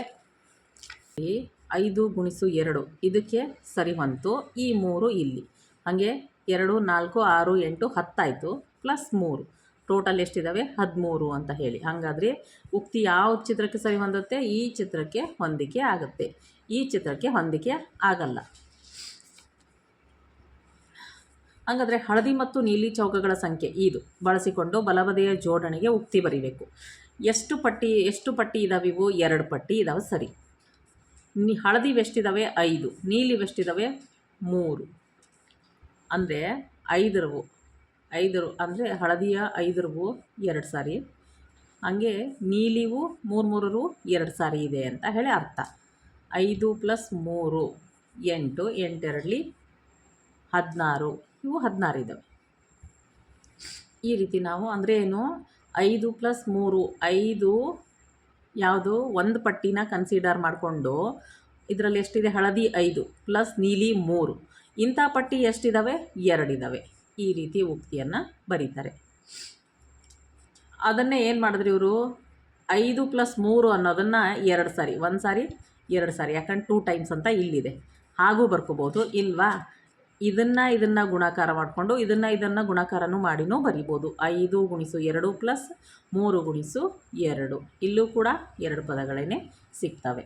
5 ಗುಣಿಸು 2, ಇದಕ್ಕೆ ಸರಿ ಹೊಂತು. ಈ 3 ಇಲ್ಲಿ. ಹಾಗೆ 2 4 6 8 10 ಆಯಿತು. ಪ್ಲಸ್ 3 ಟೋಟಲ್ ಎಷ್ಟಿದ್ದಾವೆ 13 ಅಂತ ಹೇಳಿ. ಹಾಗಾದರೆ ಉಕ್ತಿ ಯಾವ ಚಿತ್ರಕ್ಕೆ ಸರಿ ಹೊಂದುತ್ತೆ? ಈ ಚಿತ್ರಕ್ಕೆ ಹೊಂದಿಕೆ ಆಗುತ್ತೆ, ಈ ಚಿತ್ರಕ್ಕೆ ಹೊಂದಿಕೆ ಆಗಲ್ಲ. ಹಾಗಾದರೆ ಹಳದಿ ಮತ್ತು ನೀಲಿ ಚೌಕಗಳ ಸಂಖ್ಯೆ ಇದು ಬಳಸಿಕೊಂಡು ಬಲಬದಿಯ ಜೋಡಣೆಗೆ ಉಕ್ತಿ ಬರೀಬೇಕು. ಎಷ್ಟು ಪಟ್ಟಿ ಇದಾವೆ? ಇವು 2 ಪಟ್ಟಿ ಇದಾವೆ, ಸರಿ. ಹಳದಿವೆಷ್ಟಿದ್ದಾವೆ? 5. ನೀಲಿವೆಷ್ಟಿದ್ದಾವೆ? 3. ಅಂದರೆ 5 ಅಂದರೆ ಹಳದಿಯ 5 2 ಸಾರಿ, ಹಾಗೆ ನೀಲಿವು 3 2 ಸಾರಿ ಇದೆ ಅಂತ ಹೇಳಿ ಅರ್ಥ. 5 + 3 8, 8 2 16, ಇವು 16 ಇದ್ದಾವೆ. ಈ ರೀತಿ ನಾವು ಅಂದರೆ ಏನು, 5 + 3 5 ಯಾವುದು ಒಂದು ಪಟ್ಟಿನ ಕನ್ಸಿಡರ್ ಮಾಡಿಕೊಂಡು ಇದರಲ್ಲಿ ಎಷ್ಟಿದೆ? ಹಳದಿ 5 ಪ್ಲಸ್ ನೀಲಿ 3, ಇಂಥ ಪಟ್ಟಿ ಎಷ್ಟಿದ್ದಾವೆ? 2 ಇದ್ದಾವೆ. ಈ ರೀತಿ ಉಕ್ತಿಯನ್ನು ಬರೀತಾರೆ. ಅದನ್ನೇ ಏನು ಮಾಡಿದ್ರು ಇವರು? 5 + 3 ಅನ್ನೋದನ್ನು 2 ಸಾರಿ, 1 ಸಾರಿ 2 ಸಾರಿ, ಯಾಕಂದ್ರೆ 2 ಟೈಮ್ಸ್ ಅಂತ ಇಲ್ಲಿದೆ, ಹಾಗೂ ಬರ್ಕೋಬೋದು ಇಲ್ವಾ? ಇದನ್ನು ಗುಣಾಕಾರ ಮಾಡಿಕೊಂಡು ಇದನ್ನು ಗುಣಾಕಾರನೂ ಮಾಡಿನೂ ಬರಿಬೋದು. 5 × 2 + 3 × 2, ಇಲ್ಲೂ ಕೂಡ 2 ಪದಗಳೇ ಸಿಗ್ತವೆ.